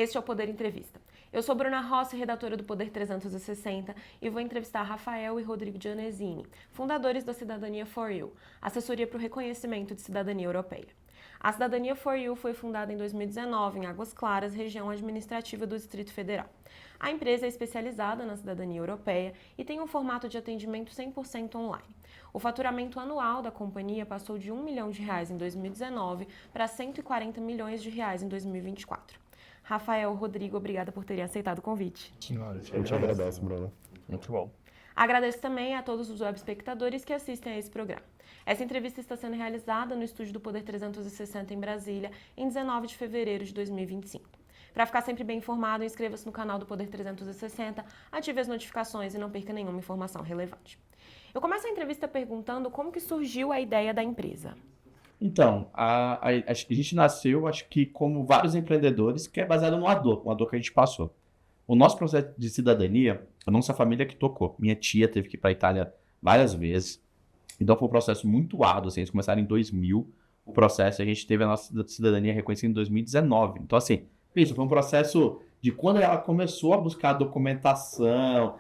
Este é o Poder Entrevista. Eu sou Bruna Rossi, redatora do Poder 360, e vou entrevistar Rafael e Rodrigo Gianesini, fundadores da Cidadania for You, assessoria para o reconhecimento de cidadania europeia. A Cidadania for You foi fundada em 2019 em Águas Claras, região administrativa do Distrito Federal. A empresa é especializada na cidadania europeia e tem um formato de atendimento 100% online. O faturamento anual da companhia passou de R$1 milhão em 2019 para R$140 milhões em 2024. Rafael, Rodrigo, obrigada por terem aceitado o convite. Senhora, a gente agradece, Bruno. Muito bom. Agradeço também a todos os web espectadores que assistem a esse programa. Essa entrevista está sendo realizada no estúdio do Poder 360 em Brasília, em 19 de fevereiro de 2025. Para ficar sempre bem informado, inscreva-se no canal do Poder 360, ative as notificações e não perca nenhuma informação relevante. Eu começo a entrevista perguntando como que surgiu a ideia da empresa. Então, a gente nasceu, acho que como vários empreendedores, que é baseado uma dor que a gente passou. O nosso processo de cidadania, a nossa família que tocou. Minha tia teve que ir para a Itália várias vezes. Então foi um processo muito árduo, assim, eles começaram em 2000, o processo, a gente teve a nossa cidadania reconhecida em 2019. Então, assim, isso foi um processo de quando ela começou a buscar documentação,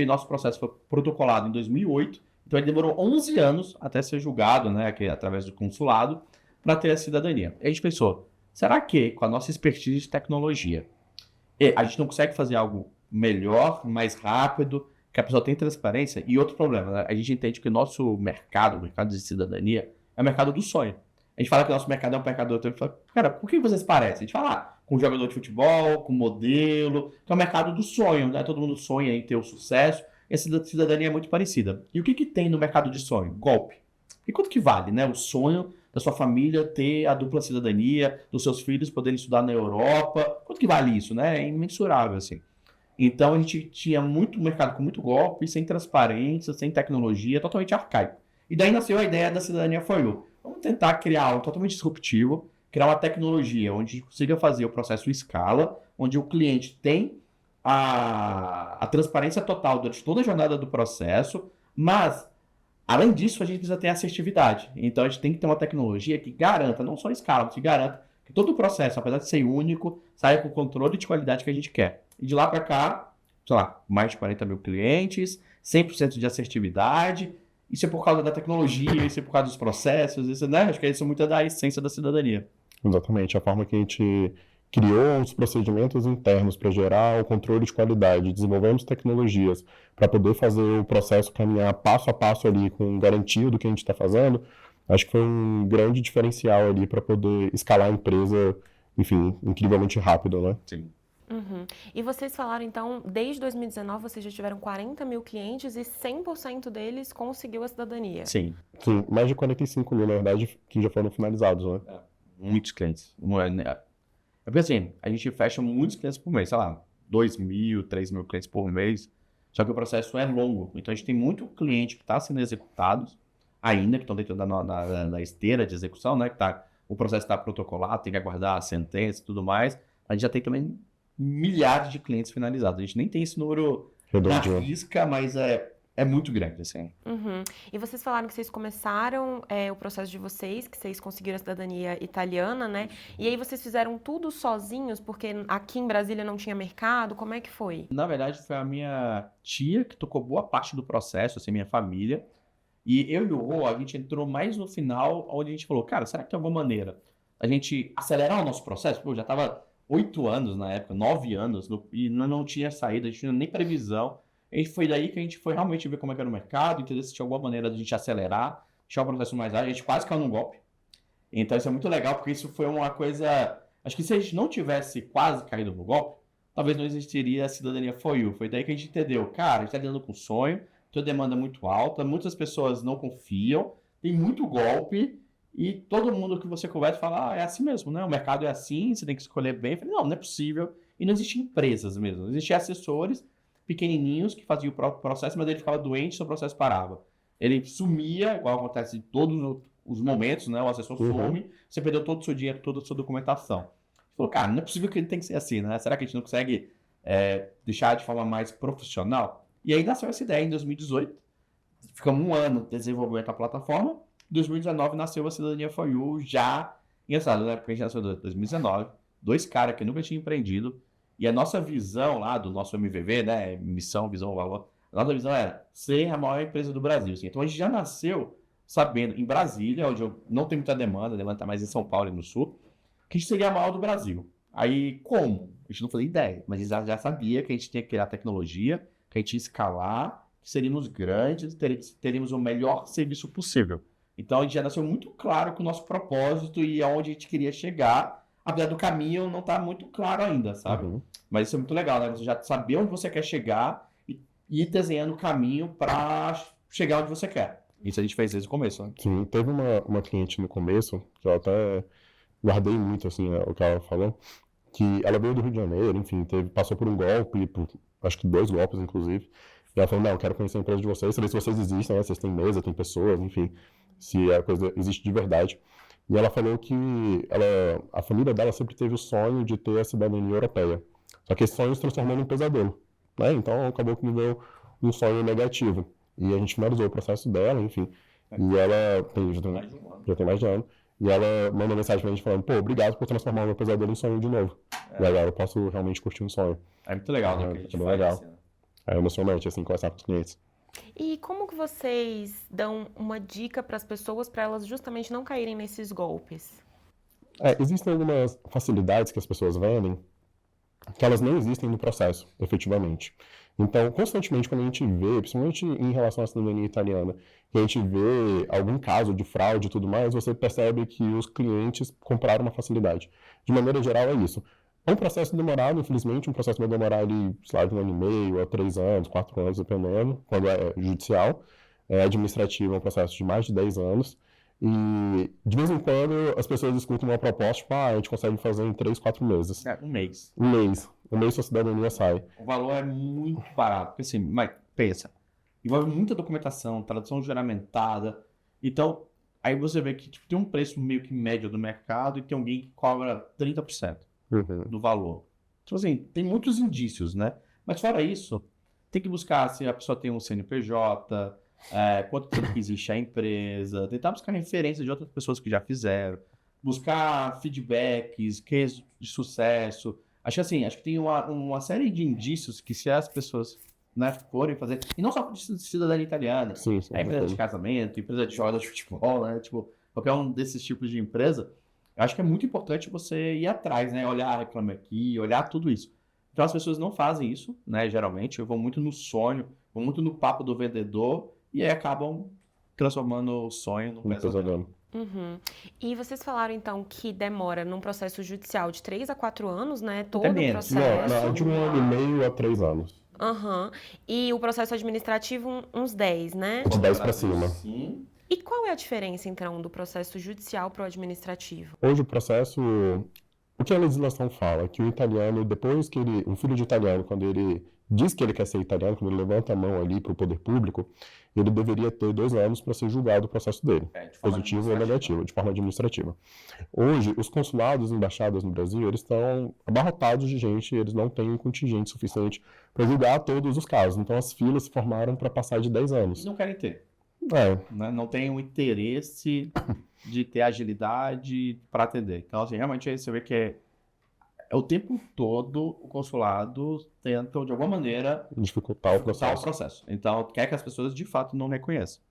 nosso processo foi protocolado em 2008, então ele demorou 11 anos até ser julgado, né, através do consulado, para ter a cidadania. E a gente pensou, será que com a nossa expertise de tecnologia, a gente não consegue fazer algo melhor, mais rápido, que a pessoa tem transparência? E outro problema, né? A gente entende que o mercado de cidadania, é o mercado do sonho. A gente fala que o nosso mercado é um mercado do sonho. Cara, por que vocês parecem? A gente fala com jogador de futebol, com modelo, que é o mercado do sonho, né? Todo mundo sonha em ter o sucesso. E a cidadania é muito parecida. E o que tem no mercado de sonho? Golpe. E quanto que vale, né? O sonho da sua família ter a dupla cidadania, dos seus filhos poderem estudar na Europa. Quanto que vale isso, né? É imensurável, assim. Então a gente tinha muito mercado com muito golpe, sem transparência, sem tecnologia, totalmente arcaico. E daí nasceu a ideia da Cidadania for You. Vamos tentar criar algo totalmente disruptivo, criar uma tecnologia onde a gente consiga fazer o processo em escala, onde o cliente tem a transparência total durante toda a jornada do processo, mas, além disso, a gente precisa ter assertividade. Então a gente tem que ter uma tecnologia que garanta, não só a escala, mas que garanta que todo o processo, apesar de ser único, saia com o controle de qualidade que a gente quer. E de lá para cá, sei lá, mais de 40 mil clientes, 100% de assertividade. Isso é por causa da tecnologia, isso é por causa dos processos, isso, né? Acho que isso é muito da essência da cidadania. Exatamente, a forma que a gente criou os procedimentos internos para gerar o controle de qualidade, desenvolvemos tecnologias para poder fazer o processo caminhar passo a passo ali com garantia do que a gente está fazendo. Acho que foi um grande diferencial ali para poder escalar a empresa, enfim, incrivelmente rápido, né? Sim. Uhum. E vocês falaram, então, desde 2019 vocês já tiveram 40 mil clientes e 100% deles conseguiu a cidadania. Sim. Sim, mais de 45 mil, na verdade, que já foram finalizados, né? Muitos clientes. É porque assim, a gente fecha muitos clientes por mês, sei lá, 2 mil, 3 mil clientes por mês, só que o processo é longo. Então a gente tem muito cliente que está sendo executado ainda, que estão dentro da esteira de execução, né? O processo está protocolado, tem que aguardar a sentença e tudo mais. A gente já tem também milhares de clientes finalizados. A gente nem tem esse número na risca, mas é muito grande, assim. Uhum. E vocês falaram que vocês começaram o processo de vocês, que vocês conseguiram a cidadania italiana, né? E aí vocês fizeram tudo sozinhos, porque aqui em Brasília não tinha mercado? Como é que foi? Na verdade, foi a minha tia que tocou boa parte do processo, assim, minha família. E eu e o Rô, a gente entrou mais no final, onde a gente falou, cara, será que tem alguma maneira a gente acelerar o nosso processo? Pô, já tava 8 anos na época, 9 anos, e não tinha saída, a gente não tinha nem previsão. E foi daí que a gente foi realmente ver como é que era o mercado, entender se tinha alguma maneira de a gente acelerar, deixar o processo mais ágil. A gente quase caiu num golpe. Então isso é muito legal, porque isso foi uma coisa... Acho que se a gente não tivesse quase caído no golpe, talvez não existiria a Cidadania for You. Foi daí que a gente entendeu, cara, a gente está lidando com sonho, tem uma demanda muito alta, muitas pessoas não confiam, tem muito golpe, e todo mundo que você conversa fala, é assim mesmo, né? O mercado é assim, você tem que escolher bem. Eu falei, não é possível. E não existiam empresas mesmo, existiam assessores pequenininhos que faziam o próprio processo, mas ele ficava doente e seu processo parava. Ele sumia, igual acontece em todos os momentos, né? O assessor some, você perdeu todo o seu dinheiro, toda a sua documentação. Ele falou, cara, não é possível que ele tem que ser assim, né? Será que a gente não consegue deixar de forma mais profissional? E aí nasceu essa ideia em 2018. Ficamos um ano desenvolvendo a plataforma. Em 2019 nasceu a Cidadania for You, já engraçado, né? Porque a gente nasceu em 2019, 2 caras que nunca tinham empreendido, E a nossa visão lá do nosso MVV, né, missão, visão, valor, a nossa visão era ser a maior empresa do Brasil. Assim. Então a gente já nasceu sabendo, em Brasília, onde eu não tenho muita demanda, a demanda está mais em São Paulo e no Sul, que a gente seria a maior do Brasil. Aí, como? A gente não fazia ideia, mas a gente já sabia que a gente tinha que criar tecnologia, que a gente ia escalar, que seríamos grandes, teríamos o melhor serviço possível. Então, a gente já nasceu muito claro com o nosso propósito e aonde a gente queria chegar, apesar do caminho não estar muito claro ainda, sabe? Uhum. Mas isso é muito legal, né? Você já saber onde você quer chegar e ir desenhando o caminho para chegar onde você quer. Isso a gente fez desde o começo, né? Sim, teve uma cliente no começo, que eu até guardei muito, assim, né, o que ela falou, que ela veio do Rio de Janeiro, enfim, passou por um golpe, acho que 2 golpes, inclusive, e ela falou, não, eu quero conhecer a empresa de vocês, saber se vocês existem, né, se vocês têm mesa, tem pessoas, enfim, se a coisa existe de verdade. E ela falou que a família dela sempre teve o sonho de ter a cidadania europeia, só que esse sonho se transformou num pesadelo, né, então acabou que me deu um sonho negativo. E a gente finalizou o processo dela, enfim. E ela já tem mais de um ano. E ela mandou mensagem pra gente falando, pô, obrigado por transformar o meu pesadelo em sonho de novo. E agora eu posso realmente curtir um sonho. É muito legal, né? Que a gente É bem faz, legal. assim, né? É emocionante, assim, conversar com os clientes. E como que vocês dão uma dica para as pessoas para elas justamente não caírem nesses golpes? Existem algumas facilidades que as pessoas vendem que elas não existem no processo, efetivamente. Então, constantemente, quando a gente vê, principalmente em relação à cidadania italiana, que a gente vê algum caso de fraude e tudo mais, você percebe que os clientes compraram uma facilidade. De maneira geral, é isso. É um processo demorado, infelizmente, um processo vai demorar ali, sei lá, de 1 ano e meio a 3 anos, 4 anos, dependendo, quando é judicial. Administrativo é um processo de mais de 10 anos. E, de vez em quando, as pessoas escutam uma proposta, tipo, a gente consegue fazer em 3, 4 meses. Um mês. Um mês sua cidadania sai. O valor é muito barato. Porque assim, mas pensa, envolve muita documentação, tradução juramentada. Então, aí você vê que tipo, tem um preço meio que médio do mercado e tem alguém que cobra 30% do valor. Então, assim, tem muitos indícios, né? Mas fora isso, tem que buscar se a pessoa tem um CNPJ, quanto tempo que existe a empresa, tentar buscar referências de outras pessoas que já fizeram, buscar feedbacks, cases de sucesso. Acho que tem uma série de indícios que se as pessoas, né, forem fazer, e não só de cidadania italiana, Sim, empresa de casamento, empresa de jogador de futebol, né, tipo, qualquer um desses tipos de empresa, eu acho que é muito importante você ir atrás, né, olhar Reclame Aqui, olhar tudo isso. Então as pessoas não fazem isso, né, geralmente, vão muito no sonho, vão muito no papo do vendedor, e aí acabam transformando o sonho num pesadelo. Uhum. E vocês falaram, então, que demora num processo judicial de 3 a 4 anos, né? Todo Até o menos. processo. Não, de 1 ano e meio a 3 anos. Aham. E o processo administrativo, uns 10, né? De 10 para cima. Sim. E qual é a diferença, então, do processo judicial para o administrativo? Hoje o processo, o que a legislação fala? É que o italiano, depois que um filho de italiano, quando ele diz que ele quer ser italiano, quando ele levanta a mão ali para o poder público, ele deveria ter 2 anos para ser julgado o processo dele, positivo ou negativo, de forma administrativa. Hoje, os consulados e embaixadas no Brasil, eles estão abarrotados de gente, eles não têm um contingente suficiente para julgar todos os casos. Então as filas se formaram para passar de 10 anos. E não querem ter. Né? Não tem o interesse de ter agilidade para atender. Então, assim, realmente aí você vê que é o tempo todo o consulado tenta, de alguma maneira, Dificultar o processo. Então, quer que as pessoas, de fato, não reconheçam.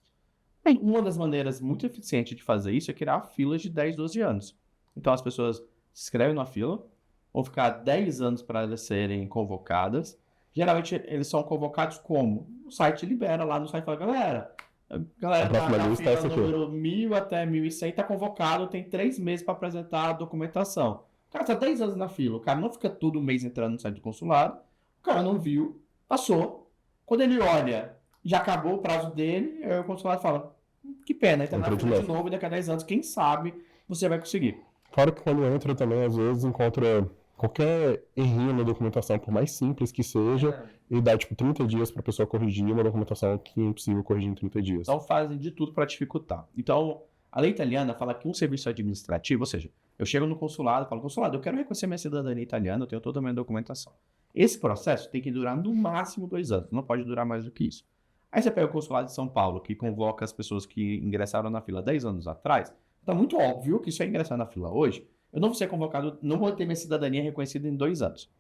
E uma das maneiras muito eficientes de fazer isso é criar filas de 10, 12 anos. Então, as pessoas se inscrevem na fila, vão ficar 10 anos para elas serem convocadas. Geralmente, eles são convocados como? O site libera lá no site e fala, galera, a próxima lista é essa aqui. Número 1000 até 1100 está convocado, tem 3 meses para apresentar a documentação. O cara está 10 anos na fila, o cara não fica todo mês entrando no site do consulado, o cara não viu, passou. Quando ele olha, já acabou o prazo dele, aí o consulado fala, que pena, ele está na fila de novo, daqui a 10 anos, quem sabe você vai conseguir. Fora que quando entra também, às vezes, encontra qualquer errinho na documentação, por mais simples que seja, e dá tipo 30 dias para a pessoa corrigir uma documentação que é impossível corrigir em 30 dias. Então fazem de tudo para dificultar. Então, a lei italiana fala que um serviço administrativo, ou seja, eu chego no consulado e falo, consulado, eu quero reconhecer minha cidadania italiana, eu tenho toda a minha documentação. Esse processo tem que durar no máximo 2 anos, não pode durar mais do que isso. Aí você pega o consulado de São Paulo, que convoca as pessoas que ingressaram na fila 10 anos atrás, tá muito óbvio que se eu ingressar na fila hoje, eu não vou ser convocado, não vou ter minha cidadania reconhecida em 2 anos.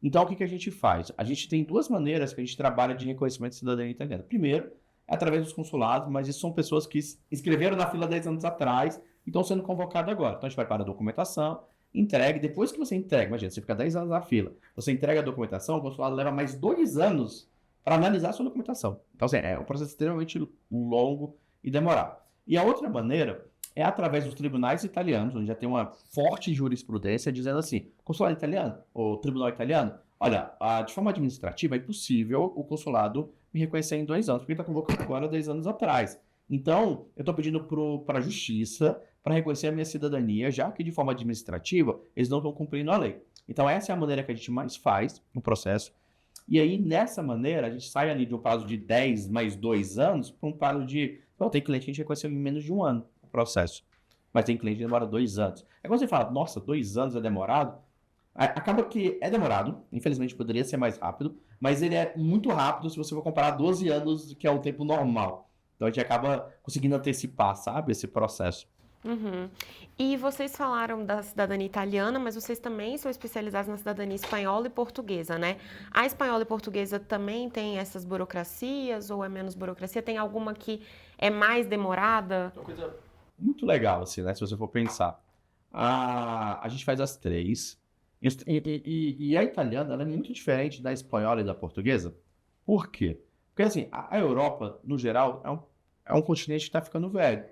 Então, o que a gente faz? A gente tem duas maneiras que a gente trabalha de reconhecimento de cidadania italiana. Primeiro, é através dos consulados, mas isso são pessoas que inscreveram na fila 10 anos atrás e estão sendo convocadas agora. Então, a gente vai para a documentação, entrega, depois que você entrega, imagina, você fica 10 anos na fila, você entrega a documentação, o consulado leva mais 2 anos para analisar a sua documentação. Então, assim, é um processo extremamente longo e demorado. E a outra maneira é através dos tribunais italianos, onde já tem uma forte jurisprudência dizendo assim, consulado italiano, ou tribunal italiano, olha, de forma administrativa é impossível o consulado me reconhecer em 2 anos, porque ele está convocando agora 10 anos atrás. Então, eu estou pedindo para a justiça para reconhecer a minha cidadania, já que de forma administrativa eles não estão cumprindo a lei. Então, essa é a maneira que a gente mais faz no processo. E aí, nessa maneira, a gente sai ali de um prazo de 10 mais 2 anos para um prazo de... tem cliente que a gente reconheceu em menos de 1 ano o processo. Mas tem cliente que demora 2 anos. É quando você fala, nossa, 2 anos é demorado. Acaba que é demorado. Infelizmente, poderia ser mais rápido. Mas ele é muito rápido se você for comparar 12 anos, que é o tempo normal. Então, a gente acaba conseguindo antecipar, sabe, esse processo. Uhum. E vocês falaram da cidadania italiana, mas vocês também são especializados na cidadania espanhola e portuguesa, né? A espanhola e portuguesa também tem essas burocracias ou é menos burocracia? Tem alguma que é mais demorada? Uma coisa muito legal, assim, né? Se você for pensar. A gente faz as 3. E a italiana, ela é muito diferente da espanhola e da portuguesa. Por quê? Porque, assim, a Europa, no geral, é um continente que está ficando velho.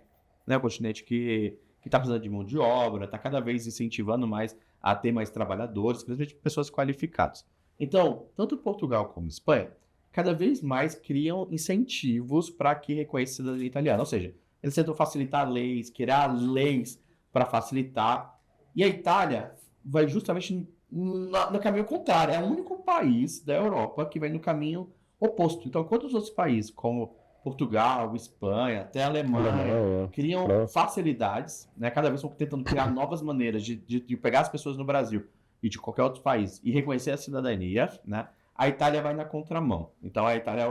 Né, um continente que está precisando de mão de obra, está cada vez incentivando mais a ter mais trabalhadores, principalmente pessoas qualificadas. Então, tanto Portugal como Espanha, cada vez mais criam incentivos para que reconheça a cidadania italiana. Ou seja, eles tentam facilitar leis, criar leis para facilitar. E a Itália vai justamente no caminho contrário. É o único país da Europa que vai no caminho oposto. Então, enquanto os outros países, como Portugal, Espanha, até a Alemanha, criam facilidades, né? Cada vez estão tentando criar novas maneiras de pegar as pessoas no Brasil e de qualquer outro país e reconhecer a cidadania, né? A Itália vai na contramão. Então a Itália,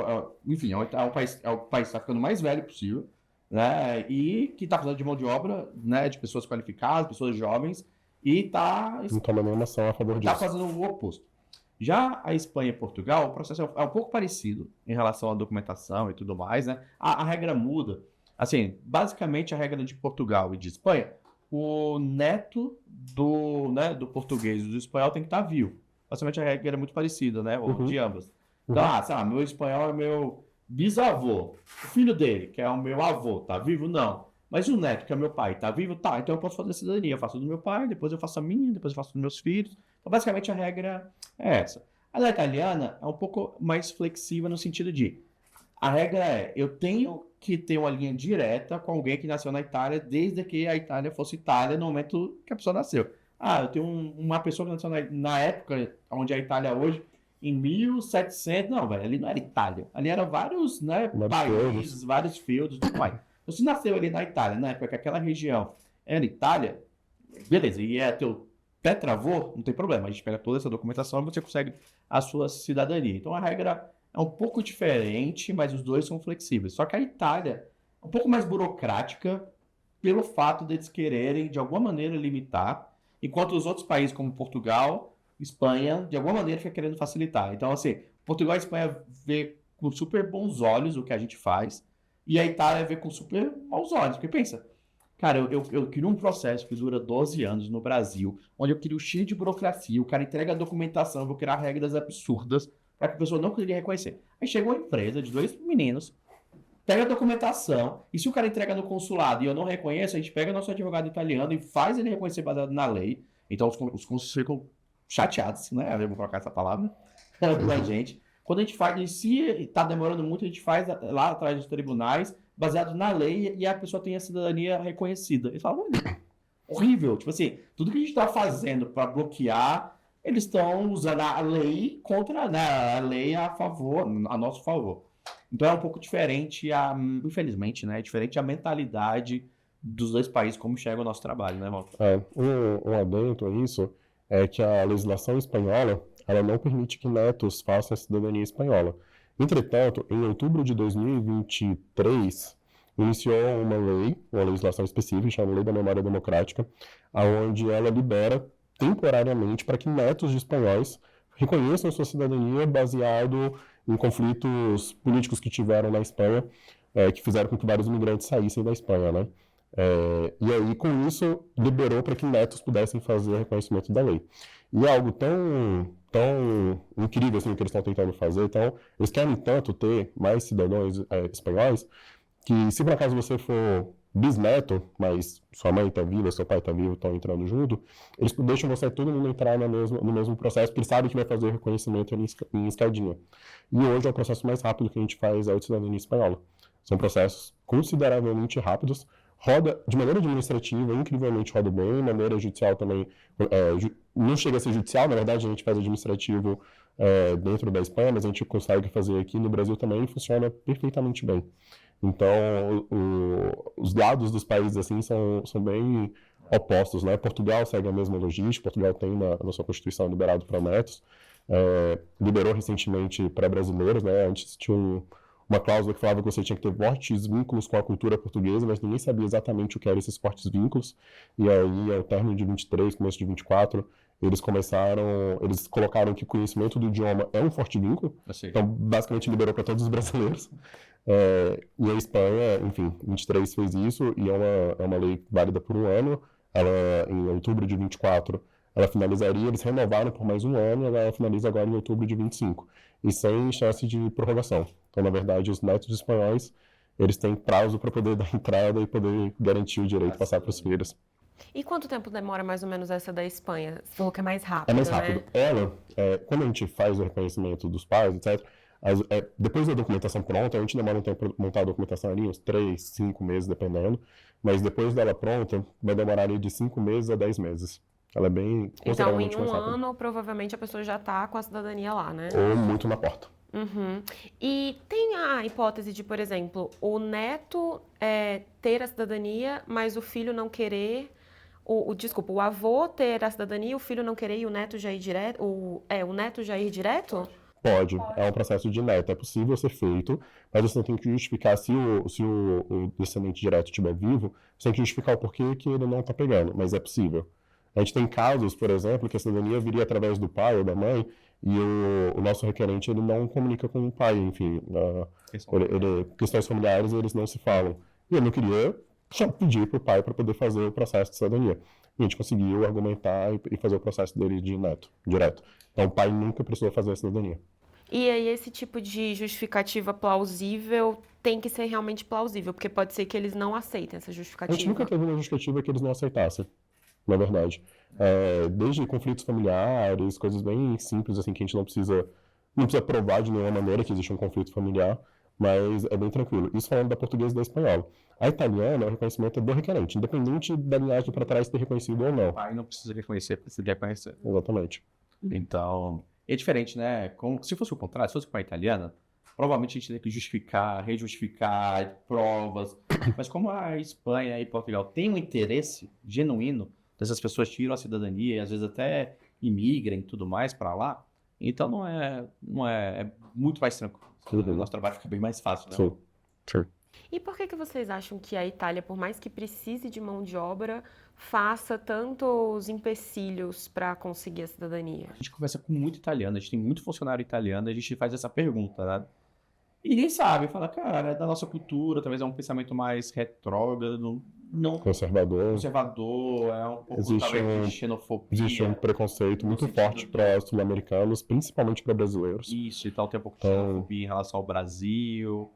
enfim, é o país que está ficando mais velho possível, né? E que está precisando de mão de obra, né? De pessoas qualificadas, pessoas jovens, e não toma nenhuma ação a favor disso. Está fazendo o oposto. Já a Espanha e Portugal, o processo é um pouco parecido em relação à documentação e tudo mais, né? A regra muda. Assim, basicamente a regra de Portugal e de Espanha, o neto do português e do espanhol tem que estar vivo. Basicamente a regra é muito parecida, né? Ou de ambas. Então, sei lá, meu espanhol é meu bisavô. O filho dele, que é o meu avô, tá vivo? Não. Mas o neto, que é meu pai, tá vivo? Tá. Então eu posso fazer a cidadania. Eu faço do meu pai, depois eu faço a minha, depois eu faço dos meus filhos. Então, basicamente, a regra é essa. A da italiana é um pouco mais flexível no sentido de... A regra é, eu tenho que ter uma linha direta com alguém que nasceu na Itália desde que a Itália fosse Itália no momento que a pessoa nasceu. Eu tenho uma pessoa que nasceu na época onde é a Itália hoje, em 1700... Não, velho, ali não era Itália. Ali eram vários, né, países, vários feudos, tudo mais. Então, se nasceu ali na Itália, na época que aquela região era Itália, beleza, e é teu tetravô, não tem problema. A gente pega toda essa documentação e você consegue a sua cidadania. Então, a regra é um pouco diferente, mas os dois são flexíveis. Só que a Itália é um pouco mais burocrática pelo fato deles quererem, de alguma maneira, limitar, enquanto os outros países, como Portugal, Espanha, de alguma maneira, ficam querendo facilitar. Então, assim, Portugal e Espanha vê com super bons olhos o que a gente faz, e a Itália vê com super maus olhos. Porque pensa, cara, eu queria um processo que dura 12 anos no Brasil, onde eu queria o cheio de burocracia, o cara entrega a documentação, eu vou criar regras absurdas para que a pessoa não conseguiria reconhecer. Aí chega uma empresa de 2 meninos, pega a documentação, e se o cara entrega no consulado e eu não reconheço, a gente pega nosso advogado italiano e faz ele reconhecer baseado na lei. Então os consuls ficam chateados, né? Eu vou colocar essa palavra pra gente. Quando a gente faz, e se está demorando muito, a gente faz lá atrás dos tribunais, baseado na lei, e a pessoa tem a cidadania reconhecida. Eles falam, horrível. Tipo assim, tudo que a gente está fazendo para bloquear, eles estão usando a lei contra, né, a lei a favor, a nosso favor. Então é um pouco diferente, infelizmente, né? É diferente a mentalidade dos dois países, como enxerga o nosso trabalho, né, Walter? Um adendo a isso é que a legislação espanhola ela não permite que netos façam a cidadania espanhola. Entretanto, em outubro de 2023, iniciou uma legislação específica, chamada Lei da Memória Democrática, onde ela libera temporariamente para que netos de espanhóis reconheçam sua cidadania baseado em conflitos políticos que tiveram na Espanha, que fizeram com que vários imigrantes saíssem da Espanha, né? E aí, com isso, liberou para que netos pudessem fazer o reconhecimento da lei. E é algo tão incrível assim, o que eles estão tentando fazer. Então, eles querem tanto ter mais cidadãos espanhóis que, se por acaso você for bisneto, mas sua mãe está viva, seu pai está vivo, estão entrando junto, eles deixam você todo mundo entrar no mesmo processo, porque eles sabem que vai fazer o reconhecimento em escadinha. E hoje é o processo mais rápido que a gente faz é o de cidadania espanhola. São processos consideravelmente rápidos, roda de maneira administrativa, incrivelmente roda bem, de maneira judicial também, não chega a ser judicial, na verdade a gente faz administrativo dentro da Espanha, mas a gente consegue fazer aqui no Brasil também e funciona perfeitamente bem. Então, os lados dos países assim são bem opostos, né? Portugal segue a mesma logística, Portugal tem na sua Constituição liberado para netos, liberou recentemente para brasileiros, né? Antes tinha uma cláusula que falava que você tinha que ter fortes vínculos com a cultura portuguesa, mas ninguém sabia exatamente o que eram esses fortes vínculos. E aí, ao término de 23, começo de 24, eles colocaram que o conhecimento do idioma é um forte vínculo. Então, basicamente, liberou para todos os brasileiros. E a Espanha, enfim, 23 fez isso, e é uma lei válida por um ano. Ela, em outubro de 24, ela finalizaria, eles renovaram por mais um ano, ela finaliza agora em outubro de 25, e sem chance de prorrogação. Então, na verdade, os netos espanhóis, eles têm prazo para poder dar entrada e poder garantir o direito de passar para os filhos. E quanto tempo demora mais ou menos essa da Espanha? Você falou que é mais rápido, É mais rápido. né? Ela, quando a gente faz o reconhecimento dos pais, etc., depois da documentação pronta, a gente demora um tempo para montar a documentação ali, uns 3, 5 meses, dependendo. Mas depois dela pronta, vai demorar ali de 5 meses a 10 meses. Ela é bem Então, consideravelmente em mais um rápida. ano, provavelmente a pessoa já está com a cidadania lá, né? Ou muito na porta. Uhum. E tem a hipótese de, por exemplo, o neto ter a cidadania, mas o filho não querer, desculpa, o avô ter a cidadania, o filho não querer e o neto já ir direto, o neto já ir direto? Pode, é um processo de neto, é possível ser feito, mas você tem que justificar, se o descendente direto estiver vivo, você tem que justificar o porquê que ele não está pegando, mas é possível. A gente tem casos, por exemplo, que a cidadania viria através do pai ou da mãe, e o nosso requerente ele não comunica com o pai, enfim, questões familiares eles não se falam. E ele não queria pedir para o pai para poder fazer o processo de cidadania. E a gente conseguiu argumentar e fazer o processo dele de neto, direto. Então o pai nunca precisou fazer a cidadania. E aí esse tipo de justificativa plausível tem que ser realmente plausível, porque pode ser que eles não aceitem essa A gente justificativa. nunca teve uma justificativa que eles não aceitassem, na verdade. Desde conflitos familiares, coisas bem simples, assim, que a gente não precisa provar de nenhuma maneira que existe um conflito familiar, mas é bem tranquilo. Isso falando da portuguesa e da espanhola. A italiana, o reconhecimento é do requerente, independente da linhagem para trás ter reconhecido ou não. O pai não precisa reconhecer, precisa reconhecer. Exatamente. Então, é diferente, né? Se fosse o contrário, se fosse com a italiana, provavelmente a gente teria que justificar, rejustificar, provas. Mas como a Espanha e Portugal têm um interesse genuíno dessas pessoas tiram a cidadania e às vezes até imigrem e tudo mais para lá, então não é muito mais tranquilo. O nosso trabalho fica bem mais fácil, né? Sim. E por que vocês acham que a Itália, por mais que precise de mão de obra, faça tantos empecilhos para conseguir a cidadania? A gente conversa com muito italiano, a gente tem muito funcionário italiano, a gente faz essa pergunta, né? E ninguém sabe, fala, cara, é da nossa cultura, talvez é um pensamento mais retrógrado, não Conservador. conservador, é um pouco Existe talvez de xenofobia. Existe um preconceito muito sentido forte para sul-americanos, principalmente para brasileiros. Isso, e tal, tem um pouco de xenofobia em relação ao Brasil.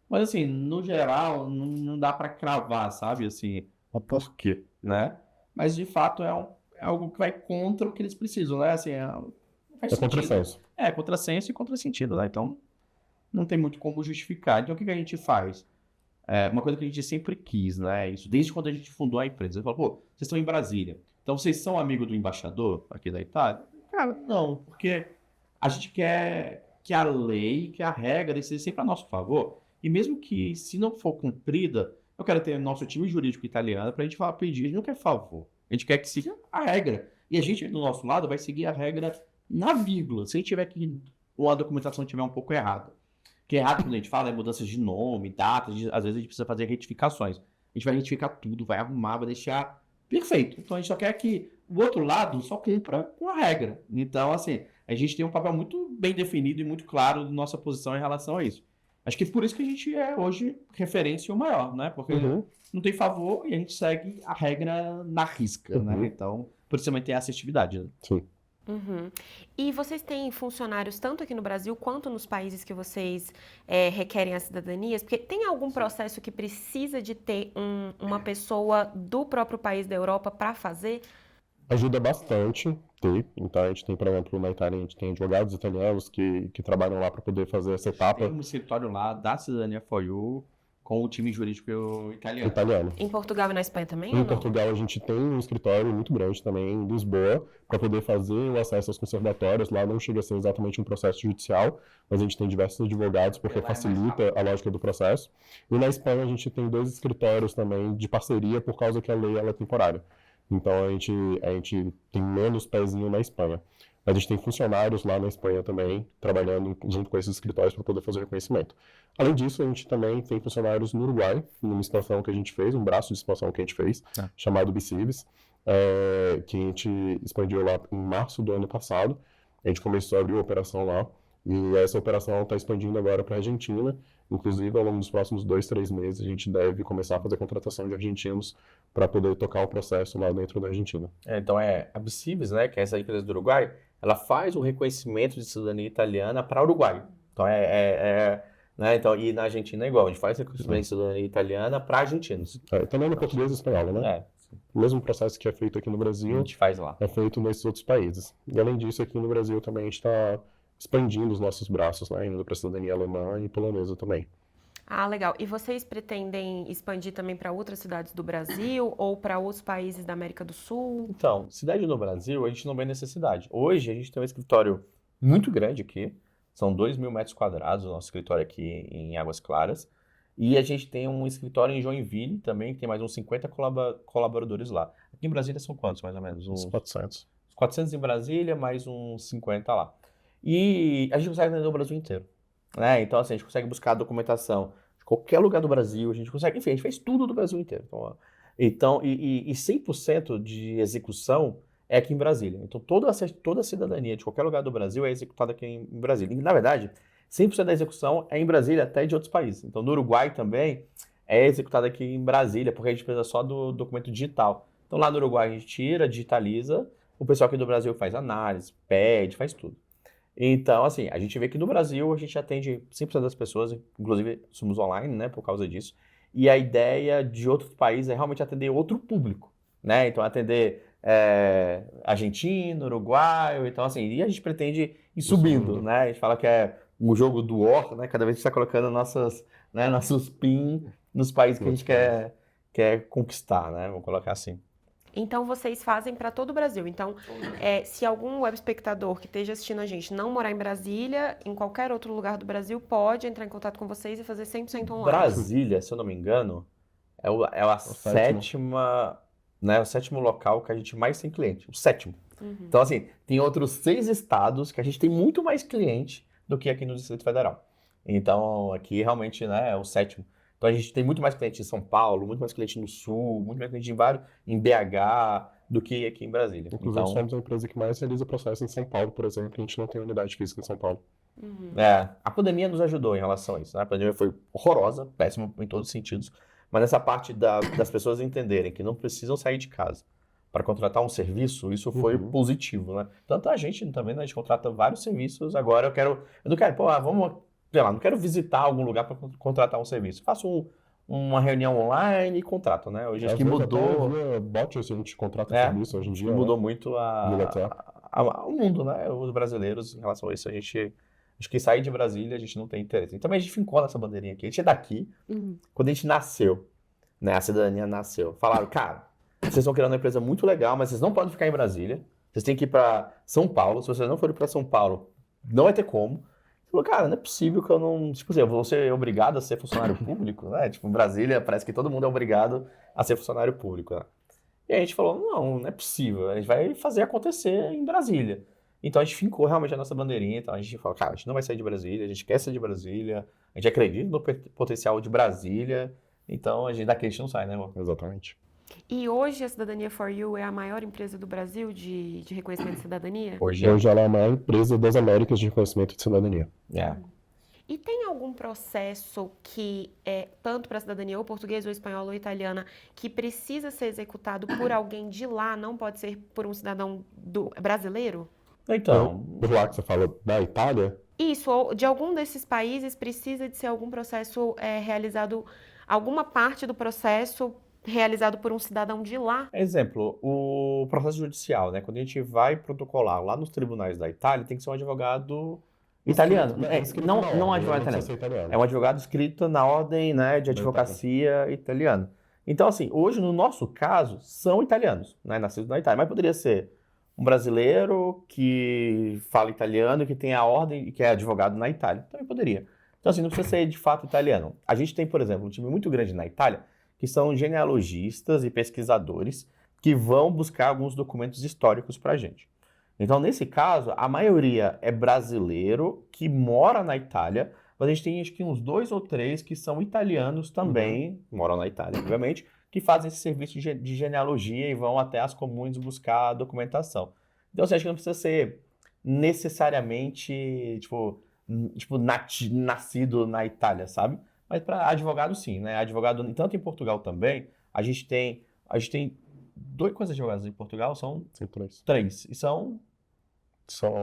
Mas assim, no geral, não dá pra cravar, sabe? Assim, mas por quê, né? Mas de fato é algo que vai contra o que eles precisam, né? Assim, não faz É sentido. contrassenso. É, contrassenso e contrasentido, né? Então, não tem muito como justificar. Então, o que a gente faz? Uma coisa que a gente sempre quis, né? Isso, desde quando a gente fundou a empresa. A gente falou, pô, vocês estão em Brasília. Então, vocês são amigos do embaixador aqui da Itália? Cara, não, porque a gente quer que a lei, que a regra seja sempre a nosso favor. E mesmo que, se não for cumprida, eu quero ter nosso time jurídico italiano para a gente falar, pedir, a gente não quer favor. A gente quer que siga a regra. E a gente, do nosso lado, vai seguir a regra na vírgula. Se a gente tiver que, ou a documentação estiver um pouco errada. Que errado quando a gente fala é mudanças de nome, datas, às vezes a gente precisa fazer retificações. A gente vai retificar tudo, vai arrumar, vai deixar perfeito. Então a gente só quer que O outro lado só cumpra com a regra. Então, assim, a gente tem um papel muito bem definido e muito claro da nossa posição em relação a isso. Acho que por isso que a gente é hoje referência o maior, né? Porque Uhum. não tem favor e a gente segue a regra na risca, né? Uhum. Então, por isso também tem a assertividade, né? Sim. Uhum. E vocês têm funcionários tanto aqui no Brasil quanto nos países que vocês requerem as cidadanias? Porque tem algum processo que precisa de ter uma pessoa do próprio país da Europa para fazer? Ajuda bastante ter. Então, a gente tem, por exemplo, na Itália, a gente tem advogados italianos que trabalham lá para poder fazer essa etapa Tem um escritório lá da Cidadania for You com o time jurídico italiano. italiana. Em Portugal e na Espanha também Em ou não? Portugal, a gente tem um escritório muito grande também em Lisboa para poder fazer o acesso aos conservatórios. Lá não chega a ser exatamente um processo judicial, mas a gente tem diversos advogados porque Lá é mais facilita a lógica do processo. E na Espanha, a gente tem 2 escritórios também de parceria por causa que a lei ela é temporária. Então, a gente tem menos pezinho na Espanha. Mas a gente tem funcionários lá na Espanha também, trabalhando junto com esses escritórios para poder fazer o reconhecimento. Além disso, a gente também tem funcionários no Uruguai, numa expansão que a gente fez, um braço de expansão que a gente fez, chamado Bicibs, que a gente expandiu lá em março do ano passado. A gente começou a abrir a operação lá, e essa operação está expandindo agora para a Argentina. Inclusive, ao longo dos próximos 2, 3 meses, a gente deve começar a fazer contratação de argentinos para poder tocar o processo lá dentro da Argentina. Então a Bcibs, né, que é essa empresa do Uruguai, ela faz o reconhecimento de cidadania italiana para o Uruguai. Então né, então, e na Argentina é igual, a gente faz reconhecimento de cidadania italiana para argentinos. Também no português e espanhol, né? O mesmo processo que é feito aqui no A Brasil gente faz lá. é feito nesses outros países. E além disso, aqui no Brasil também a gente está expandindo os nossos braços, né, indo para a cidadania alemã e polonesa também. Ah, legal. E vocês pretendem expandir também para outras cidades do Brasil ou para outros países da América do Sul? Então, cidade no Brasil, a gente não vê necessidade. Hoje, a gente tem um escritório muito grande aqui, são 2.000 metros quadrados o nosso escritório aqui em Águas Claras, e a gente tem um escritório em Joinville também, que tem mais uns 50 colaboradores lá. Aqui em Brasília são quantos, mais ou menos? Uns 400. 400 em Brasília, mais uns 50 lá. E a gente consegue atender o Brasil inteiro, né? Então, assim, a gente consegue buscar documentação de qualquer lugar do Brasil, a gente consegue, enfim, a gente fez tudo do Brasil inteiro. Então 100% de execução é aqui em Brasília. Então, toda a cidadania de qualquer lugar do Brasil é executada aqui em Brasília. E, na verdade, 100% da execução é em Brasília, até de outros países. Então, no Uruguai também é executada aqui em Brasília, porque a gente precisa só do documento digital. Então, lá no Uruguai a gente tira, digitaliza, o pessoal aqui do Brasil faz análise, pede, faz tudo. Então, assim, a gente vê que no Brasil a gente atende 100% das pessoas, inclusive somos online, né, por causa disso. E a ideia de outros países é realmente atender outro público, né? Então, atender argentino, uruguaio, então assim, e a gente pretende ir subindo, né? A gente fala que é um jogo do War, né? Cada vez a gente está colocando nossos pin nos países que a gente quer conquistar, né? Vamos colocar assim. Então, vocês fazem para todo o Brasil. Então, se algum web espectador que esteja assistindo a gente não morar em Brasília, em qualquer outro lugar do Brasil, pode entrar em contato com vocês e fazer 100% online. Brasília, se eu não me engano, é a sétima, né, o sétimo local que a gente mais tem cliente. O sétimo. Uhum. Então, assim, tem outros 6 estados que a gente tem muito mais cliente do que aqui no Distrito Federal. Então, aqui realmente, né, é o sétimo. Então, a gente tem muito mais cliente em São Paulo, muito mais cliente no Sul, muito mais cliente em BH do que aqui em Brasília. Inclusive, somos a empresa que mais realiza processo em São Paulo, por exemplo, a gente não tem unidade física em São Paulo. Uhum. A pandemia nos ajudou em relação a isso, né? A pandemia foi horrorosa, péssima em todos os sentidos, mas nessa parte das pessoas entenderem que não precisam sair de casa para contratar um serviço, isso foi positivo, né? Tanto a gente também, né? A gente contrata vários serviços, agora eu não quero, não quero visitar algum lugar para contratar um serviço. Faço uma reunião online e contrato, né? Hoje acho que mudou. Bot, a gente contrata serviço hoje em dia. Mudou muito o mundo, né? Os brasileiros em relação a isso. Acho que sair de Brasília a gente não tem interesse. Então a gente fincou nessa bandeirinha aqui. A gente é daqui. Quando a gente nasceu, né? A cidadania nasceu. Falaram, cara, vocês estão criando uma empresa muito legal, mas vocês não podem ficar em Brasília. Vocês têm que ir para São Paulo. Se vocês não forem para São Paulo, não vai ter como. Falou, cara, não é possível que eu não... Tipo assim, eu vou ser obrigado a ser funcionário público, né? Tipo, em Brasília parece que todo mundo é obrigado a ser funcionário público, né? E aí a gente falou, não é possível. A gente vai fazer acontecer em Brasília. Então a gente fincou realmente a nossa bandeirinha. Então a gente falou, cara, a gente não vai sair de Brasília, a gente quer sair de Brasília, a gente acredita no potencial de Brasília. Então daqui a gente não sai, né, amor? Exatamente. E hoje a Cidadania for You é a maior empresa do Brasil de reconhecimento de cidadania? Hoje Hoje ela é a maior empresa das Américas de reconhecimento de cidadania. é. E tem algum processo que é tanto para a cidadania ou portuguesa, ou espanhola, ou italiana, que precisa ser executado por alguém de lá, não pode ser por um cidadão brasileiro? Então, Por lá que você fala da Itália, Isso, ou de algum desses países precisa de ser algum processo realizado, alguma parte do processo realizado por um cidadão de lá? exemplo, o processo judicial, né? Quando a gente vai protocolar lá nos tribunais da Itália, tem que ser um advogado italiano. escrito Não, na não um ordem, advogado precisa italiano. ser italiano. É um advogado escrito na ordem, né, de advocacia italiana. Então, assim, hoje, no nosso caso, são italianos, né, nascidos na Itália. Mas poderia ser um brasileiro que fala italiano, que tem a ordem e que é advogado na Itália. Também poderia. Então, assim, não precisa ser de fato italiano. A gente tem, por exemplo, um time muito grande na Itália, que são genealogistas e pesquisadores que vão buscar alguns documentos históricos para a gente. Então, nesse caso, a maioria é brasileiro que mora na Itália, mas a gente tem acho que uns 2 ou 3 que são italianos também, moram na Itália, obviamente, que fazem esse serviço de genealogia e vão até as comuns buscar a documentação. Então, você acha que não precisa ser necessariamente, nascido na Itália, sabe? Mas para advogado, sim, né? Advogado, tanto em Portugal também, a gente tem 2 coisas advogados em Portugal, são Sim, por isso. 3, e são São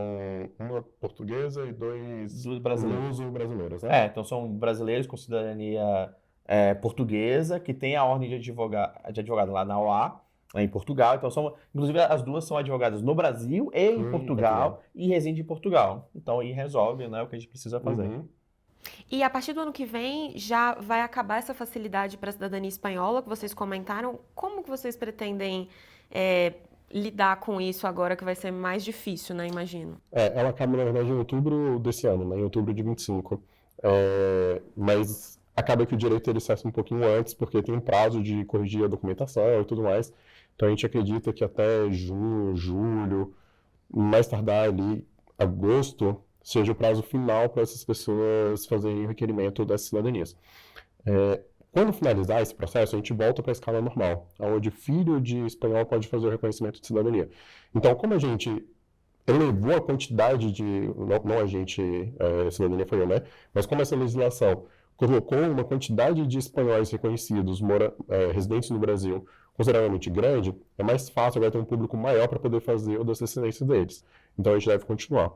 uma portuguesa e 2 2 brasileiros. luso-brasileiros, né? Então são brasileiros com cidadania portuguesa, que tem a ordem de advogado lá na OA, em Portugal. Então, inclusive, as 2 são advogadas no Brasil e em Portugal, e residem em Portugal. Então, aí resolve, né, o que a gente precisa fazer. Uhum. E a partir do ano que vem já vai acabar essa facilidade para a cidadania espanhola que vocês comentaram. Como que vocês pretendem lidar com isso agora que vai ser mais difícil, né? Imagino. Ela acaba, na verdade, em outubro desse ano, né? Em outubro de 25. Mas acaba que o direito ele cessa um pouquinho antes, porque tem um prazo de corrigir a documentação e tudo mais. Então a gente acredita que até junho, julho, mais tardar ali, agosto, seja o prazo final para essas pessoas fazerem o requerimento das cidadanias. Quando finalizar esse processo, a gente volta para a escala normal, onde filho de espanhol pode fazer o reconhecimento de cidadania. Então, como a gente elevou a quantidade de, não a gente, cidadania foi eu, né? Mas como essa legislação colocou uma quantidade de espanhóis reconhecidos, residentes no Brasil, consideravelmente grande, é mais fácil agora ter um público maior para poder fazer o das descendências deles. Então, a gente deve continuar.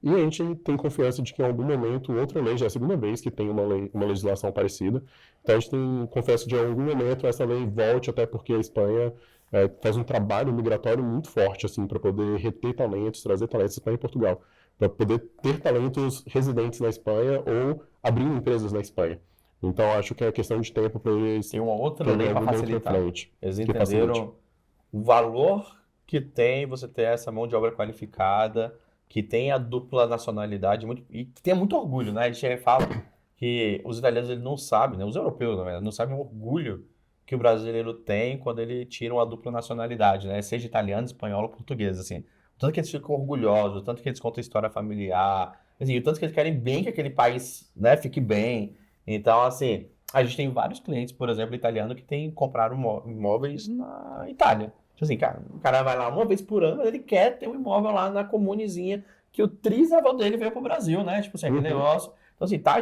E a gente tem confiança de que em algum momento outra lei, já é a segunda vez que tem uma legislação parecida, então a gente tem confiança de em algum momento essa lei volte, até porque a Espanha faz um trabalho migratório muito forte assim, para poder reter talentos, trazer talentos da Espanha e Portugal, para poder ter talentos residentes na Espanha ou abrindo empresas na Espanha. Então acho que é questão de tempo para eles Tem uma outra terem lei para alguma outra facilitar. frente. Eles que facilite. entenderam o valor que tem você ter essa mão de obra qualificada, que tem a dupla nacionalidade e que tem muito orgulho, né? A gente fala que os italianos eles não sabem, né? Os europeus, na verdade, não sabem o orgulho que o brasileiro tem quando ele tira uma dupla nacionalidade, né? Seja italiano, espanhol ou português, assim. O tanto que eles ficam orgulhosos, o tanto que eles contam história familiar, assim, o tanto que eles querem bem que aquele país, né, fique bem. Então, assim, a gente tem vários clientes, por exemplo, italiano que compraram imóveis na Itália. Tipo assim, cara, o cara vai lá uma vez por ano, mas ele quer ter um imóvel lá na comunezinha que o trisavô dele veio pro Brasil, né? Tipo assim, aquele negócio. Então, assim, tá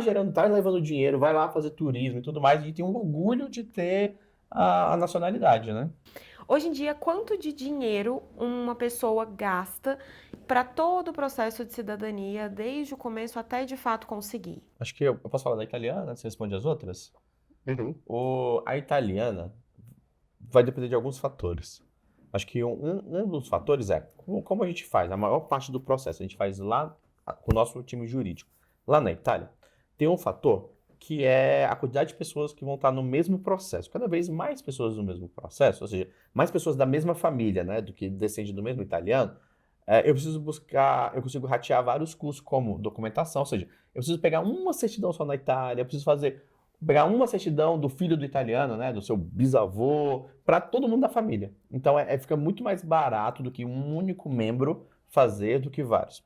levando dinheiro, vai lá fazer turismo e tudo mais, e tem um orgulho de ter a nacionalidade, né? Hoje em dia, quanto de dinheiro uma pessoa gasta para todo o processo de cidadania, desde o começo até de fato conseguir? Acho que eu posso falar da italiana, você responde as outras? Uhum. A italiana vai depender de alguns fatores. Acho que um dos fatores é como a gente faz, a maior parte do processo, a gente faz lá com o nosso time jurídico. Lá na Itália, tem um fator que é a quantidade de pessoas que vão estar no mesmo processo. Cada vez mais pessoas no mesmo processo, ou seja, mais pessoas da mesma família, né, do que descendem do mesmo italiano, eu consigo ratear vários custos, como documentação, ou seja, eu preciso pegar uma certidão só na Itália, eu preciso pegar uma certidão do filho do italiano, né, do seu bisavô, para todo mundo da família. Então, fica muito mais barato do que um único membro fazer do que vários.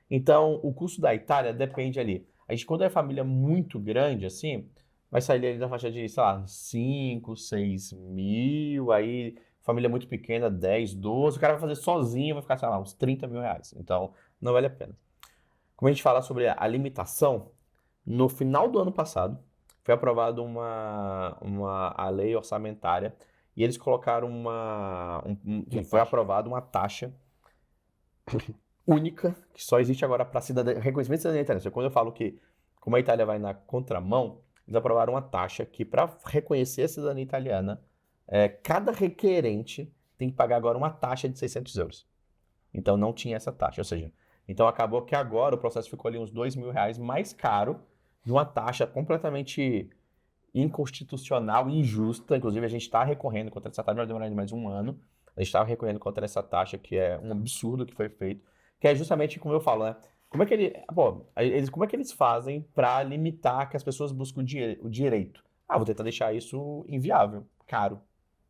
Então, o custo da Itália depende ali. A gente, quando é família muito grande, assim, vai sair ali na faixa de, sei lá, 5, 6 mil, aí família muito pequena, 10, 12, o cara vai fazer sozinho, vai ficar, sei lá, uns 30 mil reais. Então, não vale a pena. Como a gente fala sobre a limitação, no final do ano passado, foi aprovada a lei orçamentária e eles colocaram foi aprovada uma taxa única, que só existe agora para reconhecimento de cidadania italiana. Quando eu falo que, como a Itália vai na contramão, eles aprovaram uma taxa que, para reconhecer a cidadania italiana, cada requerente tem que pagar agora uma taxa de 600 euros. Então, não tinha essa taxa. Ou seja, então acabou que agora o processo ficou ali uns 2 mil reais mais caro, de uma taxa completamente inconstitucional e injusta. Inclusive, a gente está recorrendo contra essa taxa, vai demorar mais um ano. A gente está recorrendo contra essa taxa, que é um absurdo que foi feito, que é justamente como eu falo, né? Como é que eles fazem para limitar que as pessoas busquem o direito? Vou tentar deixar isso inviável, caro,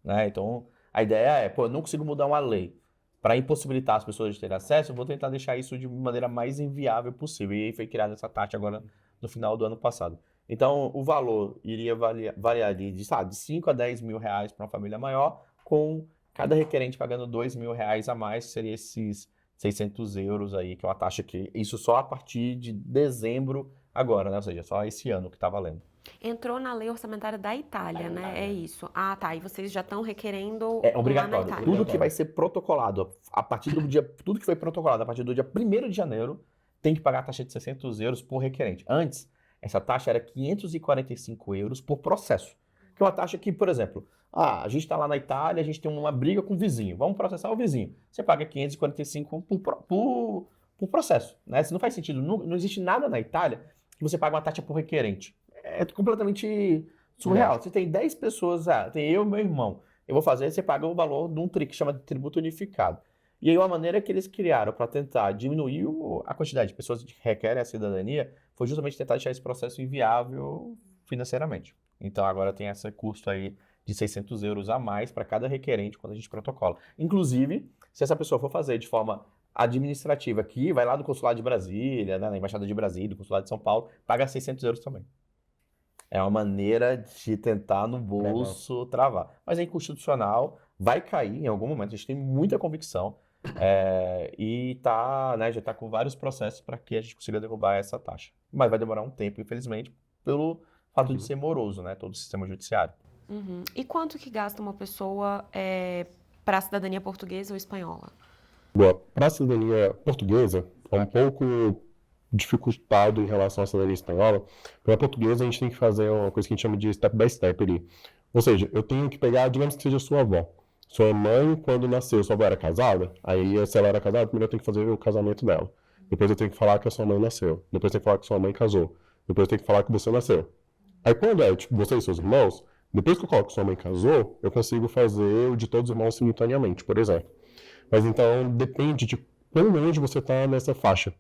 né? Então, a ideia é, eu não consigo mudar uma lei para impossibilitar as pessoas de terem acesso, eu vou tentar deixar isso de maneira mais inviável possível. E aí foi criada essa taxa agora no final do ano passado. Então, o valor iria variar de 5 a 10 mil reais para uma família maior, com cada requerente pagando 2 mil reais a mais, seria esses 600 euros aí, que é uma taxa que isso só a partir de dezembro agora, né? Ou seja, só esse ano que está valendo. Entrou na lei orçamentária da Itália, né? É isso. Tá. E vocês já estão requerendo É lá obrigatório. na Itália. Tudo que vai ser protocolado, tudo que foi protocolado a partir do dia 1º de janeiro, tem que pagar a taxa de 600 euros por requerente. Antes, essa taxa era 545 euros por processo. Que é uma taxa que, por exemplo, a gente está lá na Itália, a gente tem uma briga com o vizinho, vamos processar o vizinho. Você paga 545 por processo, né? Se não faz sentido, não existe nada na Itália que você paga uma taxa por requerente. É completamente surreal. Você tem 10 pessoas, tem eu e meu irmão. Eu vou fazer, você paga o valor de um que chama de tributo unificado. E aí uma maneira que eles criaram para tentar diminuir a quantidade de pessoas que requerem a cidadania foi justamente tentar deixar esse processo inviável financeiramente. Então agora tem esse custo aí de 600 euros a mais para cada requerente quando a gente protocola. Inclusive, se essa pessoa for fazer de forma administrativa aqui, vai lá do consulado de Brasília, né, na Embaixada de Brasília, do consulado de São Paulo, paga 600 euros também. É uma maneira de tentar no bolso travar. Mas é inconstitucional, vai cair em algum momento, a gente tem muita convicção. E já está com vários processos para que a gente consiga derrubar essa taxa. Mas vai demorar um tempo, infelizmente, pelo fato de ser moroso, né, todo o sistema judiciário. Uhum. E quanto que gasta uma pessoa para a cidadania portuguesa ou espanhola? Para a cidadania portuguesa, é um pouco dificultado em relação à cidadania espanhola. Para a portuguesa, a gente tem que fazer uma coisa que a gente chama de step by step ali. Ou seja, eu tenho que pegar, digamos que seja sua avó. Sua mãe, quando nasceu, sua avó era casada, aí se ela era casada, primeiro eu tenho que fazer o casamento dela. Depois eu tenho que falar que a sua mãe nasceu. Depois eu tenho que falar que sua mãe casou. Depois eu tenho que falar que você nasceu. Aí quando é, tipo, você e seus irmãos, depois que eu coloco que sua mãe casou, eu consigo fazer o de todos os irmãos simultaneamente, por exemplo. Mas então depende de quão longe você está nessa faixa.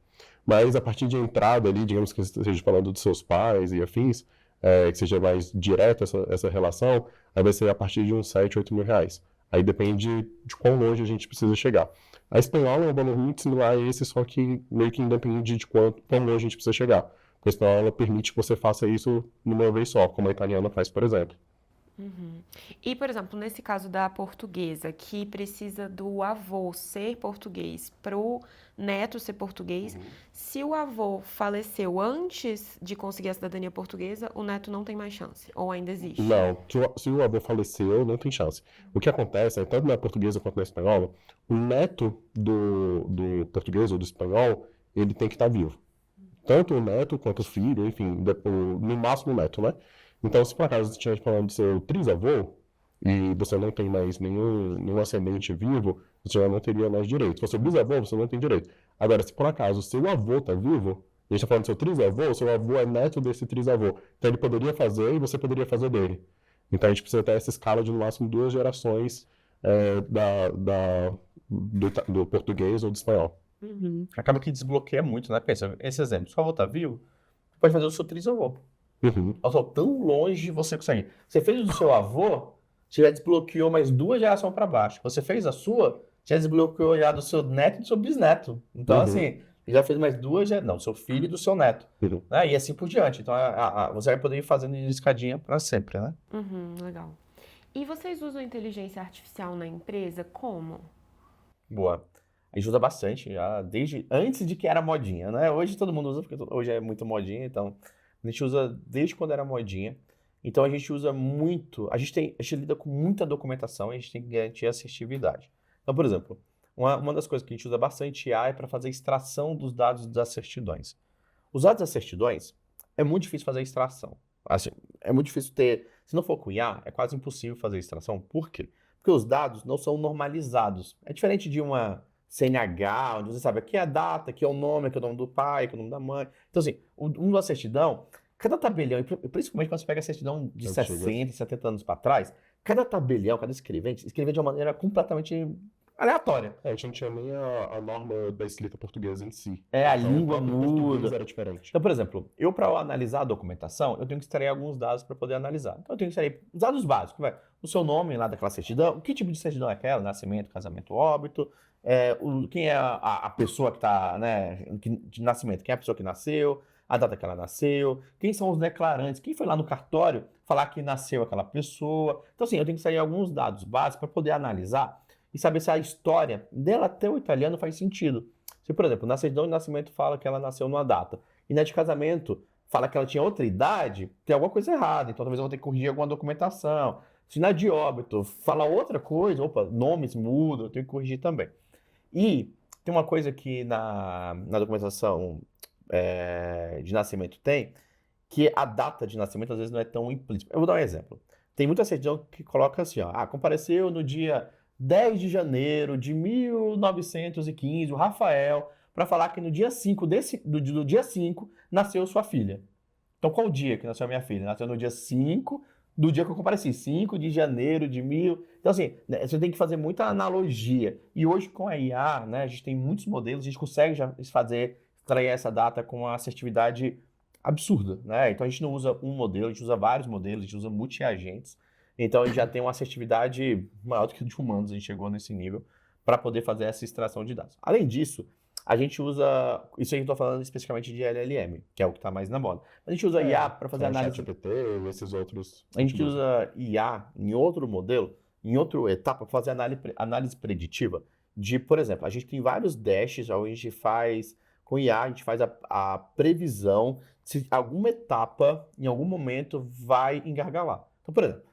Mas a partir de entrada ali, digamos que você esteja falando dos seus pais e afins, que seja mais direta essa relação, aí vai ser a partir de uns 7, 8 mil reais. Aí depende de quão longe a gente precisa chegar. A espanhola é um valor muito similar a esse, só que meio que independe de quão longe a gente precisa chegar. Porque a espanhola permite que você faça isso numa vez só, como a italiana faz, por exemplo. Uhum. E, por exemplo, nesse caso da portuguesa, que precisa do avô ser português para o neto ser português, se o avô faleceu antes de conseguir a cidadania portuguesa, o neto não tem mais chance, ou ainda existe? Não, se o avô faleceu, não tem chance. O que acontece é, tanto na portuguesa quanto na espanhola, o neto do português ou do espanhol, ele tem que estar vivo. Tanto o neto quanto o filho, enfim, no máximo o neto, né? Então, se por acaso você estiver falando do seu trisavô, e você não tem mais nenhum ascendente vivo, você já não teria mais direito. Se for seu bisavô, você não tem direito. Agora, se por acaso o seu avô está vivo, a gente está falando do seu trisavô, o seu avô é neto desse trisavô. Então ele poderia fazer e você poderia fazer dele. Então a gente precisa ter essa escala de no máximo 2 gerações do português ou do espanhol. Acaba que desbloqueia muito, né? Pensa, esse exemplo, se o avô tá vivo, pode fazer o seu trisavô. Tão longe você consegue. Você fez o do seu avô, você já desbloqueou mais 2 gerações para baixo. Você fez a sua, já desbloqueou já do seu neto e do seu bisneto. Então, assim, e já fez mais 2, não, do seu filho e do seu neto. Uhum. Né? E assim por diante. Então, você vai poder ir fazendo escadinha para sempre, né? Legal. E vocês usam inteligência artificial na empresa como? Boa. A gente usa bastante, já desde antes de que era modinha, né? Hoje todo mundo usa, porque hoje é muito modinha, então a gente usa desde quando era modinha. Então a gente usa muito, a gente lida com muita documentação e a gente tem que garantir a assertividade. Então, por exemplo, uma das coisas que a gente usa bastante IA é para fazer extração dos dados das certidões. Os dados das certidões, é muito difícil fazer extração. Assim, é muito difícil ter, se não for com IA, é quase impossível fazer extração. Por quê? Porque os dados não são normalizados. É diferente de uma CNH, onde você sabe aqui é a data, aqui é o nome do pai, aqui é o nome da mãe. Então, assim, uma certidão, cada tabelião, e principalmente quando você pega a certidão de 60, 70 anos para trás, cada tabelião, cada escrevente, escrevia de uma maneira completamente aleatória. A gente não tinha nem a norma da escrita portuguesa em si. A Então, língua o próprio português muda. era diferente. Então, por exemplo, eu para analisar a documentação, eu tenho que extrair alguns dados para poder analisar. Então, eu tenho que extrair os dados básicos, o seu nome lá daquela certidão, que tipo de certidão é aquela, nascimento, casamento, óbito, quem é a pessoa que está, né, de nascimento, quem é a pessoa que nasceu, a data que ela nasceu, quem são os declarantes, quem foi lá no cartório falar que nasceu aquela pessoa. Então, assim, eu tenho que extrair alguns dados básicos para poder analisar e saber se a história dela até o italiano faz sentido. Se, por exemplo, na certidão de nascimento fala que ela nasceu numa data, e na de casamento fala que ela tinha outra idade, tem alguma coisa errada, então talvez eu vou ter que corrigir alguma documentação. Se na de óbito fala outra coisa, nomes mudam, eu tenho que corrigir também. E tem uma coisa que na documentação de nascimento tem, que a data de nascimento às vezes não é tão implícita. Eu vou dar um exemplo. Tem muita certidão que coloca assim, compareceu no dia 10 de janeiro de 1915, o Rafael, para falar que no dia 5 do dia 5 nasceu sua filha. Então, qual o dia que nasceu a minha filha? Nasceu no dia 5 do dia que eu compareci, 5 de janeiro de 1000. Então, assim, né, você tem que fazer muita analogia. E hoje, com a IA, né, a gente tem muitos modelos, a gente consegue já extrair essa data com uma assertividade absurda, né? Então, a gente não usa um modelo, a gente usa vários modelos, a gente usa multi-agentes. Então, a gente já tem uma assertividade maior do que de humanos, a gente chegou nesse nível para poder fazer essa extração de dados. Além disso, a gente usa, isso aí eu estou falando especificamente de LLM, que é o que está mais na moda. A gente usa IA para fazer análise. ChatGPT, esses outros. A gente usa IA em outro modelo, em outra etapa, para fazer análise preditiva de, por exemplo, a gente tem vários dashes onde a gente faz, com IA, a gente faz a previsão se alguma etapa, em algum momento, vai engargalar. Então, por exemplo,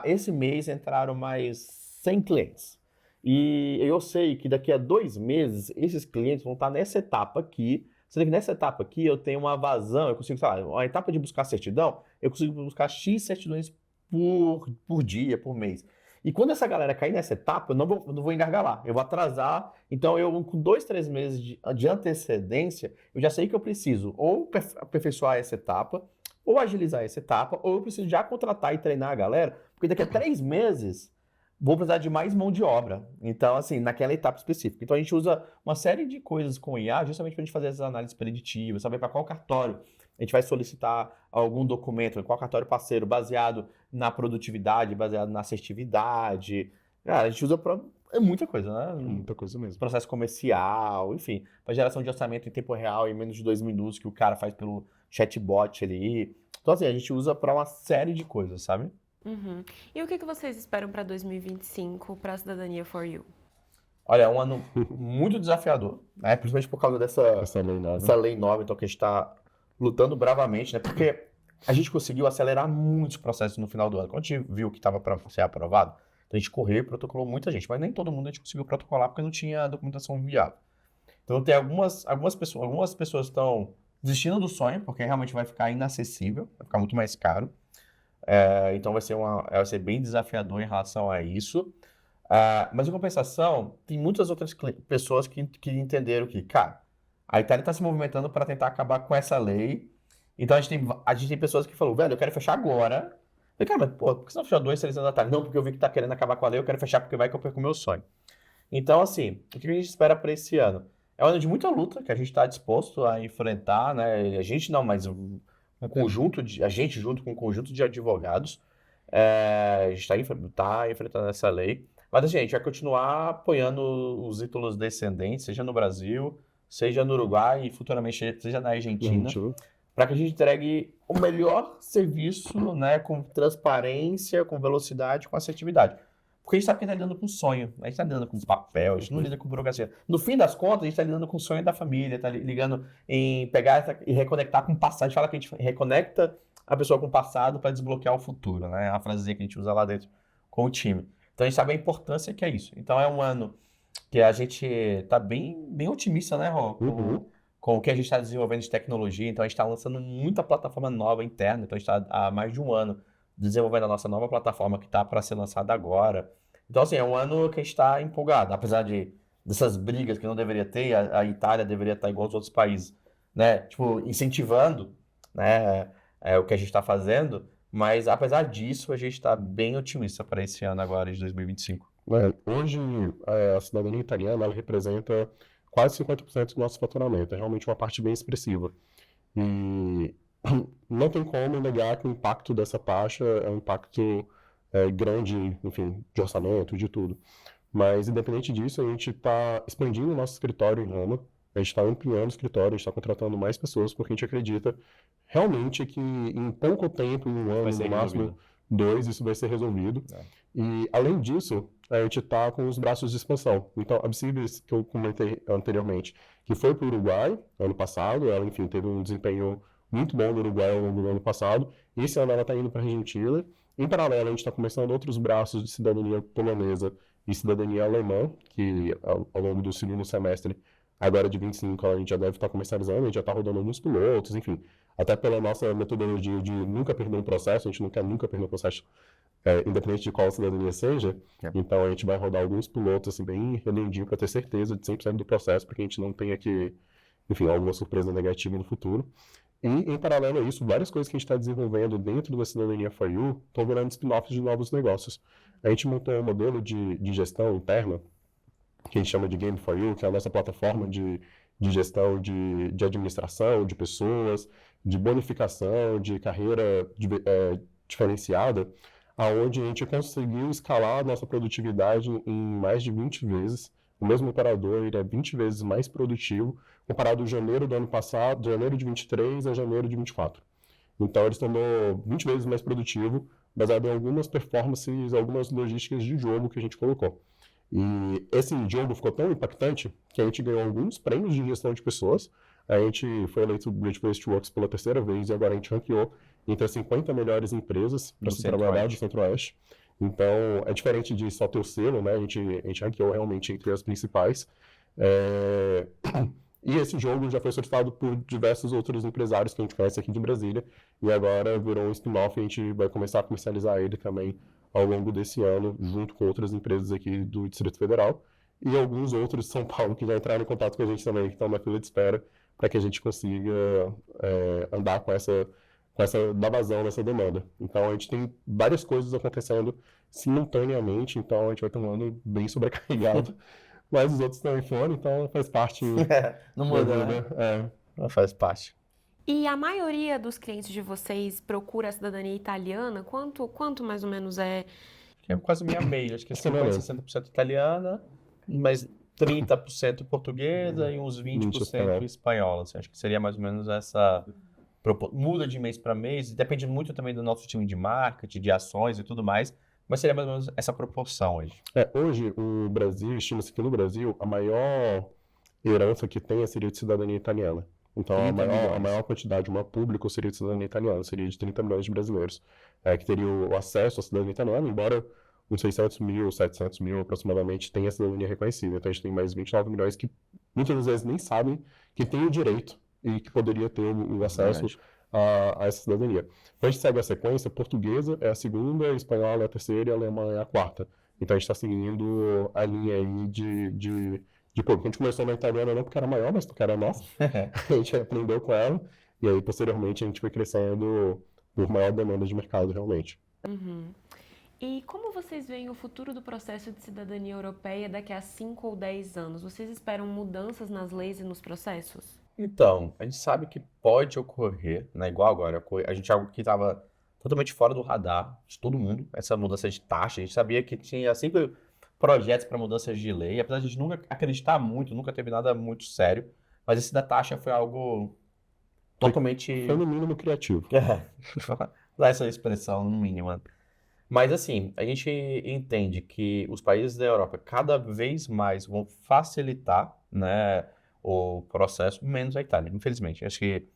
esse mês entraram mais 100 clientes. E eu sei que daqui a 2 meses, esses clientes vão estar nessa etapa aqui. Sendo que nessa etapa aqui eu tenho uma vazão, eu consigo, sei lá, uma etapa de buscar certidão, eu consigo buscar X certidões por dia, por mês. E quando essa galera cair nessa etapa, eu não vou engargalar, eu vou atrasar. Então, eu com 2, 3 meses de antecedência, eu já sei que eu preciso ou aperfeiçoar essa etapa, ou agilizar essa etapa, ou eu preciso já contratar e treinar a galera, porque daqui a 3 meses vou precisar de mais mão de obra. Então, assim, naquela etapa específica. Então, a gente usa uma série de coisas com IA justamente para a gente fazer essas análises preditivas, saber para qual cartório a gente vai solicitar algum documento, qual cartório parceiro, baseado na produtividade, baseado na assertividade. A gente usa para muita coisa, né? Muita coisa mesmo. Processo comercial, enfim, para geração de orçamento em tempo real, em menos de 2 minutos, que o cara faz pelo chatbot ali. Então, assim, a gente usa para uma série de coisas, sabe? E o que vocês esperam para 2025 para a Cidadania for You? Olha, é um ano muito desafiador, né? Principalmente por causa dessa lei nova, então que a gente está lutando bravamente, né? Porque a gente conseguiu acelerar muitos processos no final do ano. Quando a gente viu que estava para ser aprovado, a gente correu e protocolou muita gente, mas nem todo mundo a gente conseguiu protocolar porque não tinha documentação viável. Então tem algumas pessoas estão desistindo do sonho, porque realmente vai ficar inacessível, vai ficar muito mais caro. Então vai ser bem desafiador em relação a isso. Mas em compensação, tem muitas outras pessoas que entenderam que, cara, a Itália está se movimentando para tentar acabar com essa lei. Então a gente tem pessoas que falaram, velho, eu quero fechar agora. Eu falei, cara, mas pô, por que você não fechou 2, 3 anos atrás? Não, porque eu vi que tá querendo acabar com a lei, eu quero fechar porque vai que eu perco o meu sonho. Então, assim, o que a gente espera para esse ano? É um ano de muita luta que a gente está disposto a enfrentar, né? A gente não, mas a gente junto com um conjunto de advogados, a gente está enfrentando essa lei. Mas assim, a gente vai continuar apoiando os títulos descendentes, seja no Brasil, seja no Uruguai e futuramente seja na Argentina, Gente, para que a gente entregue o melhor serviço, né, com transparência, com velocidade, com assertividade. Porque a gente sabe que a gente está lidando com sonho, a gente está lidando com papel, a gente não lida com burocracia. No fim das contas, a gente está lidando com o sonho da família, está ligando em pegar e reconectar com o passado. A gente fala que a gente reconecta a pessoa com o passado para desbloquear o futuro, né? É uma frasezinha que a gente usa lá dentro com o time. Então a gente sabe a importância que é isso. Então é um ano que a gente está bem otimista, né, Rô? Com o que a gente está desenvolvendo de tecnologia. Então a gente está lançando muita plataforma nova interna. Então a gente está há mais de um ano desenvolvendo a nossa nova plataforma que está para ser lançada agora. Então, assim, é um ano que a gente está empolgado. Apesar dessas brigas que não deveria ter, a Itália deveria estar igual aos outros países, né? Tipo, incentivando, né, o que a gente está fazendo. Mas, apesar disso, a gente está bem otimista para esse ano agora, de 2025. Hoje, a cidadania italiana ela representa quase 50% do nosso faturamento. É realmente uma parte bem expressiva. E não tem como negar que o impacto dessa taxa é um impacto grande, enfim, de orçamento, de tudo. Mas, independente disso, a gente está expandindo o nosso escritório em Roma, a gente está ampliando o escritório, a gente está contratando mais pessoas, porque a gente acredita realmente que em pouco tempo, em um ano, no máximo 2, isso vai ser resolvido. E, além disso, a gente está com os braços de expansão. Então, a Bcibis, que eu comentei anteriormente, que foi para o Uruguai ano passado, ela, enfim, teve um desempenho muito bom no Uruguai ao longo do ano passado. Esse ano ela está indo para a Argentina. Em paralelo, a gente está começando outros braços de cidadania polonesa e cidadania alemã, que ao longo do segundo semestre, agora de 25, a gente já deve estar comercializando, a gente já está rodando alguns pilotos, enfim. Até pela nossa metodologia de nunca perder um processo, a gente não quer nunca perder um processo, independente de qual cidadania seja. Então, a gente vai rodar alguns pilotos assim, bem redondinho para ter certeza de 100% do processo, para que a gente não tenha que, enfim, alguma surpresa negativa no futuro. E, em paralelo a isso, várias coisas que a gente está desenvolvendo dentro da Cidadania For You estão virando spin-offs de novos negócios. A gente montou um modelo de gestão interna, que a gente chama de Game For You, que é a nossa plataforma de gestão de administração, de pessoas, de bonificação, de carreira diferenciada, aonde a gente conseguiu escalar a nossa produtividade em mais de 20 vezes. O mesmo operador ele é 20 vezes mais produtivo comparado a janeiro do ano passado, de janeiro de 23 a janeiro de 24. Então, ele se tornou 20 vezes mais produtivo, baseado em algumas performances, algumas logísticas de jogo que a gente colocou. E esse jogo ficou tão impactante que a gente ganhou alguns prêmios de gestão de pessoas. A gente foi eleito Great Place to Work pela terceira vez e agora a gente ranqueou entre as 50 melhores empresas para se trabalhar do Centro-Oeste. Então, é diferente de só ter o selo, né? A gente ranqueou realmente entre as principais. E esse jogo já foi solicitado por diversos outros empresários que a gente conhece aqui de Brasília. E agora virou um spin-off e a gente vai começar a comercializar ele também ao longo desse ano, junto com outras empresas aqui do Distrito Federal. E alguns outros de São Paulo que já entraram em contato com a gente também, que estão na fila de espera, para que a gente consiga andar com dar vazão nessa demanda. Então, a gente tem várias coisas acontecendo simultaneamente, então a gente vai ter um ano bem sobrecarregado. Mas os outros também foram, então faz parte. Não muda, né? Faz parte. E a maioria dos clientes de vocês procura a cidadania italiana? Quanto mais ou menos é? É quase meio. Acho que é 50-60% italiana, mas 30% portuguesa e uns 20% espanhola. Assim, acho que seria mais ou menos essa... Muda de mês para mês, depende muito também do nosso time de marketing, de ações e tudo mais, mas seria mais ou menos essa proporção hoje. Hoje, o Brasil, estima-se que no Brasil, a maior herança que tem seria de cidadania italiana. Então, a maior quantidade, o maior público seria de cidadania italiana, seria de 30 milhões de brasileiros, que teriam o acesso à cidadania italiana, embora uns 600 mil, 700 mil aproximadamente tenha a cidadania reconhecida. Então, a gente tem mais 29 milhões que muitas das vezes nem sabem que tem o direito e que poderia ter o acesso a essa cidadania. Então, a gente segue a sequência: portuguesa é a segunda, espanhola é a terceira e alemã é a quarta. Então, a gente está seguindo a linha aí de público. A gente começou na italiana não porque era maior, mas porque era nossa. A gente aprendeu com ela e aí, posteriormente, a gente foi crescendo por maior demanda de mercado, realmente. Uhum. E como vocês veem o futuro do processo de cidadania europeia daqui a 5 ou 10 anos? Vocês esperam mudanças nas leis e nos processos? Então, a gente sabe que pode ocorrer, né? Igual agora, a gente algo que estava totalmente fora do radar de todo mundo, essa mudança de taxa. A gente sabia que tinha sempre projetos para mudanças de lei, apesar de a gente nunca acreditar muito, nunca teve nada muito sério. Mas esse da taxa foi algo totalmente... Foi no mínimo criativo. Usar essa expressão, no mínimo. Né? Mas assim, a gente entende que os países da Europa cada vez mais vão facilitar, né, o processo, menos a Itália, infelizmente. Acho que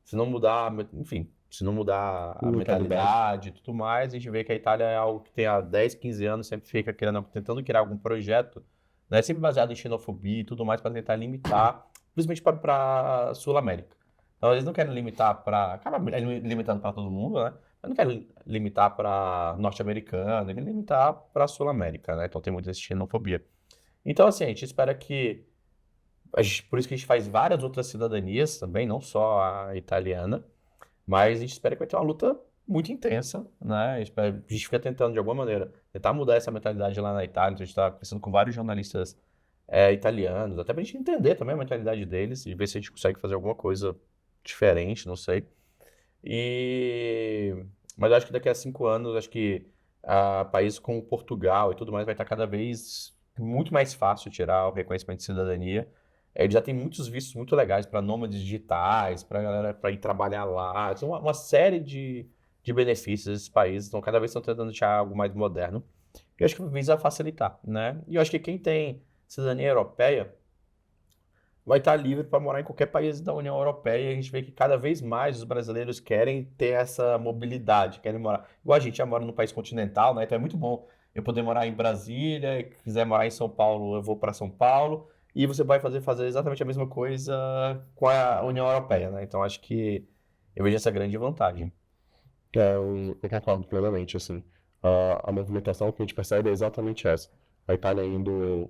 se não mudar, enfim, se não mudar a mentalidade e tudo mais, a gente vê que a Itália é algo que tem há 10, 15 anos, sempre fica tentando criar algum projeto, né, sempre baseado em xenofobia e tudo mais, para tentar limitar, principalmente para a Sul-América. Então, eles não querem limitar para... Acaba limitando para todo mundo, né? Eu não quero limitar para norte-americano, eu quero limitar para a Sul-América, né? Então tem muita xenofobia. Então, assim, a gente espera que... por isso que a gente faz várias outras cidadanias também, não só a italiana, mas a gente espera que vai ter uma luta muito intensa, né? A gente fica tentando, de alguma maneira, tentar mudar essa mentalidade lá na Itália. Então, a gente está conversando com vários jornalistas italianos, até para a gente entender também a mentalidade deles e ver se a gente consegue fazer alguma coisa diferente, não sei. Mas eu acho que daqui a 5 anos, acho que países como Portugal e tudo mais vai estar cada vez muito mais fácil tirar o reconhecimento de cidadania. Ele já tem muitos vistos muito legais para nômades digitais, para galera para ir trabalhar lá. Tem uma série de benefícios esses países. Então, cada vez estão tentando deixar algo mais moderno. E eu acho que visa facilitar, né? E eu acho que quem tem cidadania europeia vai estar livre para morar em qualquer país da União Europeia. E a gente vê que cada vez mais os brasileiros querem ter essa mobilidade, querem morar. Igual a gente já mora num país continental, né? Então é muito bom eu poder morar em Brasília, e quiser morar em São Paulo, eu vou para São Paulo. E você vai fazer exatamente a mesma coisa com a União Europeia, né? Então acho que eu vejo essa grande vantagem. Eu concordo plenamente, assim. A movimentação que a gente percebe é exatamente essa. A Itália indo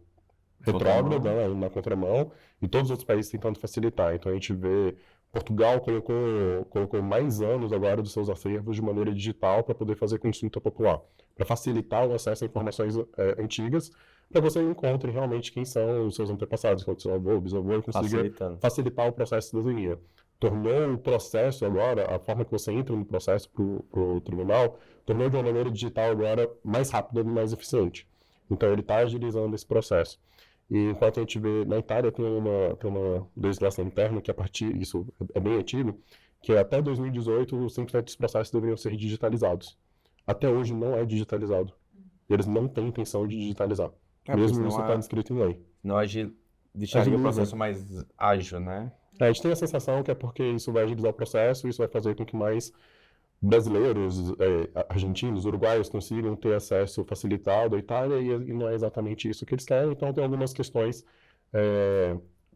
retrógrada, né, indo na contramão, e todos os outros países tentando facilitar. Então a gente vê Portugal colocou mais anos agora dos seus acervos de maneira digital para poder fazer consulta popular, para facilitar o acesso a informações antigas, para que você encontre realmente quem são os seus antepassados, qual é o seu avô, bisavô, e consiga facilitar o processo de cidadania. Tornou o processo agora, a forma que você entra no processo para o tribunal, tornou de uma maneira digital agora mais rápida e mais eficiente. Então ele está agilizando esse processo. E enquanto a gente vê, na Itália tem uma legislação interna que isso é bem antigo, que até 2018 100% dos processos deveriam ser digitalizados. Até hoje não é digitalizado. Eles não têm intenção de digitalizar. Mesmo isso está descrito em lei. Não deixaria o processo mais ágil, né? A gente tem a sensação que é porque isso vai agilizar o processo, isso vai fazer com que mais brasileiros, argentinos, uruguaios consigam ter acesso facilitado à Itália, e não é exatamente isso que eles querem. Então tem algumas questões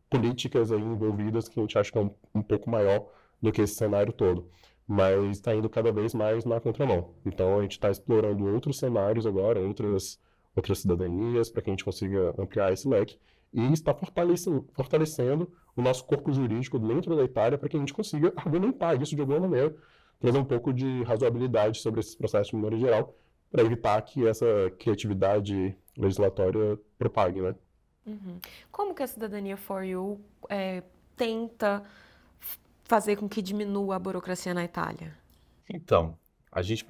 políticas aí envolvidas que a gente acha que é um pouco maior do que esse cenário todo, mas está indo cada vez mais na contramão. Então a gente está explorando outros cenários agora, outras cidadanias, para que a gente consiga ampliar esse leque, e está fortalecendo o nosso corpo jurídico dentro da Itália para que a gente consiga argumentar isso de alguma maneira, trazer um pouco de razoabilidade sobre esses processos de maneira geral, para evitar que essa criatividade legislatória propague, né? Uhum. Como que a Cidadania for You tenta fazer com que diminua a burocracia na Itália? Então, a gente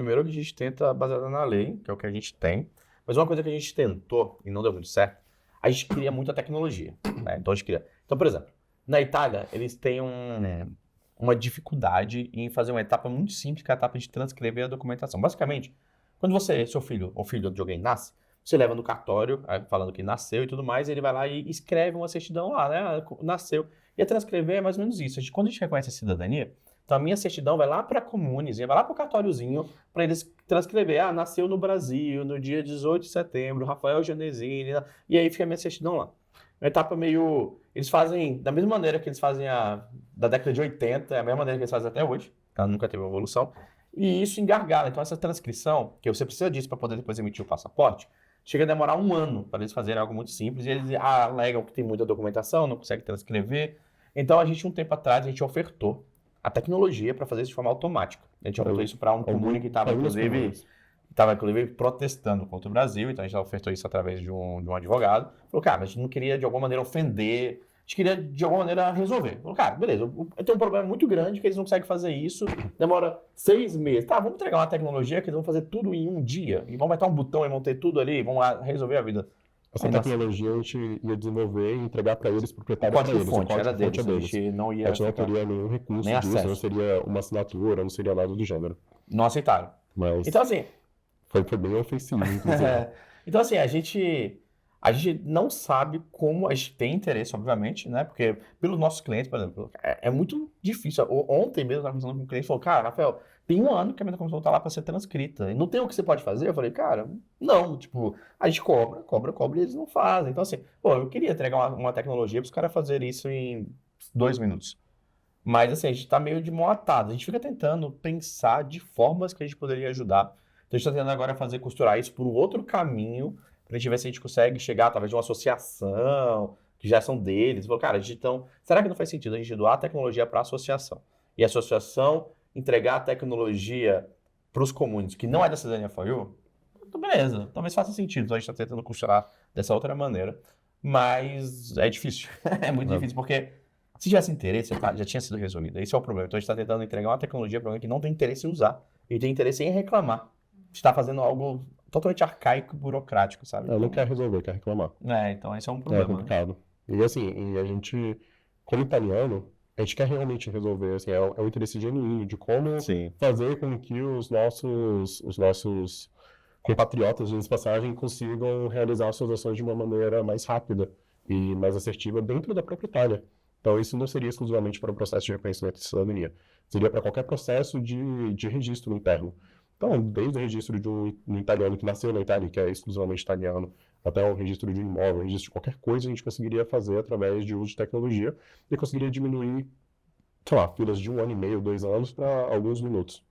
tenta baseada na lei, que é o que a gente tem, mas uma coisa que a gente tentou e não deu muito certo, a gente queria muita tecnologia, né? Então, por exemplo, na Itália, eles têm uma dificuldade em fazer uma etapa muito simples, que é a etapa de transcrever a documentação. Basicamente, quando seu filho ou filho de alguém nasce, você leva no cartório, falando que nasceu e tudo mais, e ele vai lá e escreve uma certidão lá, né? Nasceu. E a transcrever é mais ou menos isso. Quando a gente reconhece a cidadania, então a minha certidão vai lá para a comunezinha, vai lá para o cartóriozinho, para eles transcrever. Nasceu no Brasil, no dia 18 de setembro, Rafael Gianesini, e aí fica a minha certidão lá. Uma etapa meio... Eles fazem da mesma maneira que eles fazem da década de 80, é a mesma maneira que eles fazem até hoje, ela nunca teve evolução, e isso engargala. Então essa transcrição, que você precisa disso para poder depois emitir o passaporte, chega a demorar 1 ano para eles fazerem algo muito simples, e eles alegam que tem muita documentação, não consegue transcrever. Então um tempo atrás, a gente ofertou a tecnologia para fazer isso de forma automática. A gente ofertou isso para um comune que estava, inclusive, protestando contra o Brasil. Então, a gente ofertou isso através de um advogado. Falou, cara, mas a gente não queria, de alguma maneira, ofender. A gente queria, de alguma maneira, resolver. Falou, cara, beleza, tem um problema muito grande que eles não conseguem fazer isso. Demora 6 meses. Tá, vamos entregar uma tecnologia que eles vão fazer tudo em 1 dia. E vão botar um botão e vão ter tudo ali, vão resolver a vida Essa Aí, nossa. tecnologia a gente ia desenvolver e entregar para eles, proprietário para eles. O Código-fonte era código-fonte deles, é a deles. gente não A ia gente não ficar- teria nenhum recurso nem disso, não acesso. seria uma assinatura, não seria nada do gênero. Não aceitaram. Mas Então, assim, foi bem ofensivo, inclusive. então, assim, a gente não sabe como, a gente tem interesse, obviamente, né? Porque pelos nossos clientes, por exemplo, é muito difícil. Ontem mesmo eu estava conversando com um cliente e falou, cara, Rafael, tem 1 ano que a minha documentação está lá para ser transcrita. E não tem o que você pode fazer? Eu falei, cara, não. Tipo, a gente cobra e eles não fazem. Então, assim, pô, eu queria entregar uma tecnologia para os caras fazerem isso em 2 minutos. Mas, assim, a gente está meio de mão atada. A gente fica tentando pensar de formas que a gente poderia ajudar. Então, a gente está tentando agora costurar isso por um outro caminho, para a gente ver se a gente consegue chegar através de uma associação, que já são deles. Falou, cara, será que não faz sentido a gente doar a tecnologia para a associação? E a associação entregar a tecnologia para os comuns, que não é da Cidadania For You? Então, beleza, talvez faça sentido. Então, a gente está tentando costurar dessa outra maneira. Mas é difícil. É muito difícil, porque se tivesse interesse, já tinha sido resolvido. Esse é o problema. Então, a gente está tentando entregar uma tecnologia para alguém que não tem interesse em usar. E tem interesse em reclamar. Está fazendo algo totalmente arcaico e burocrático, sabe? Não quer resolver, quer reclamar. Então esse é um É problema. complicado. E assim, e a gente, como italiano, a gente quer realmente resolver, assim, é um interesse genuíno de como Sim. fazer com que os nossos compatriotas de passagem consigam realizar suas ações de uma maneira mais rápida e mais assertiva dentro da própria Itália. Então, isso não seria exclusivamente para o processo de reconhecimento de cidadania. Seria para qualquer processo de registro interno. Então, desde o registro de um italiano que nasceu na Itália, que é exclusivamente italiano, até o registro de um imóvel, o registro de qualquer coisa, a gente conseguiria fazer através de uso de tecnologia e conseguiria diminuir, sei lá, filas de 1 ano e meio, 2 anos para alguns minutos.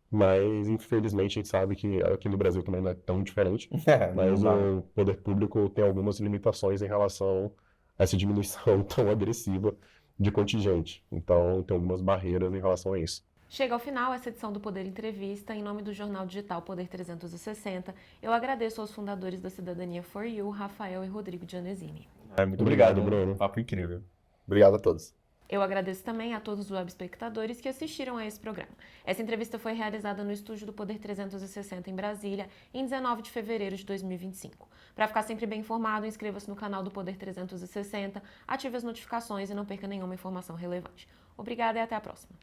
Mas, infelizmente, a gente sabe que aqui no Brasil também não é tão diferente. Mas o poder público tem algumas limitações em relação a essa diminuição tão agressiva de contingente. Então, tem algumas barreiras em relação a isso. Chega ao final essa edição do Poder Entrevista. Em nome do jornal digital Poder 360, eu agradeço aos fundadores da Cidadania For You, Rafael e Rodrigo Gianesini. Muito obrigado, Bruno. Papo incrível. Obrigado a todos. Eu agradeço também a todos os web espectadores que assistiram a esse programa. Essa entrevista foi realizada no estúdio do Poder 360 em Brasília, em 19 de fevereiro de 2025. Para ficar sempre bem informado, inscreva-se no canal do Poder 360, ative as notificações e não perca nenhuma informação relevante. Obrigada e até a próxima.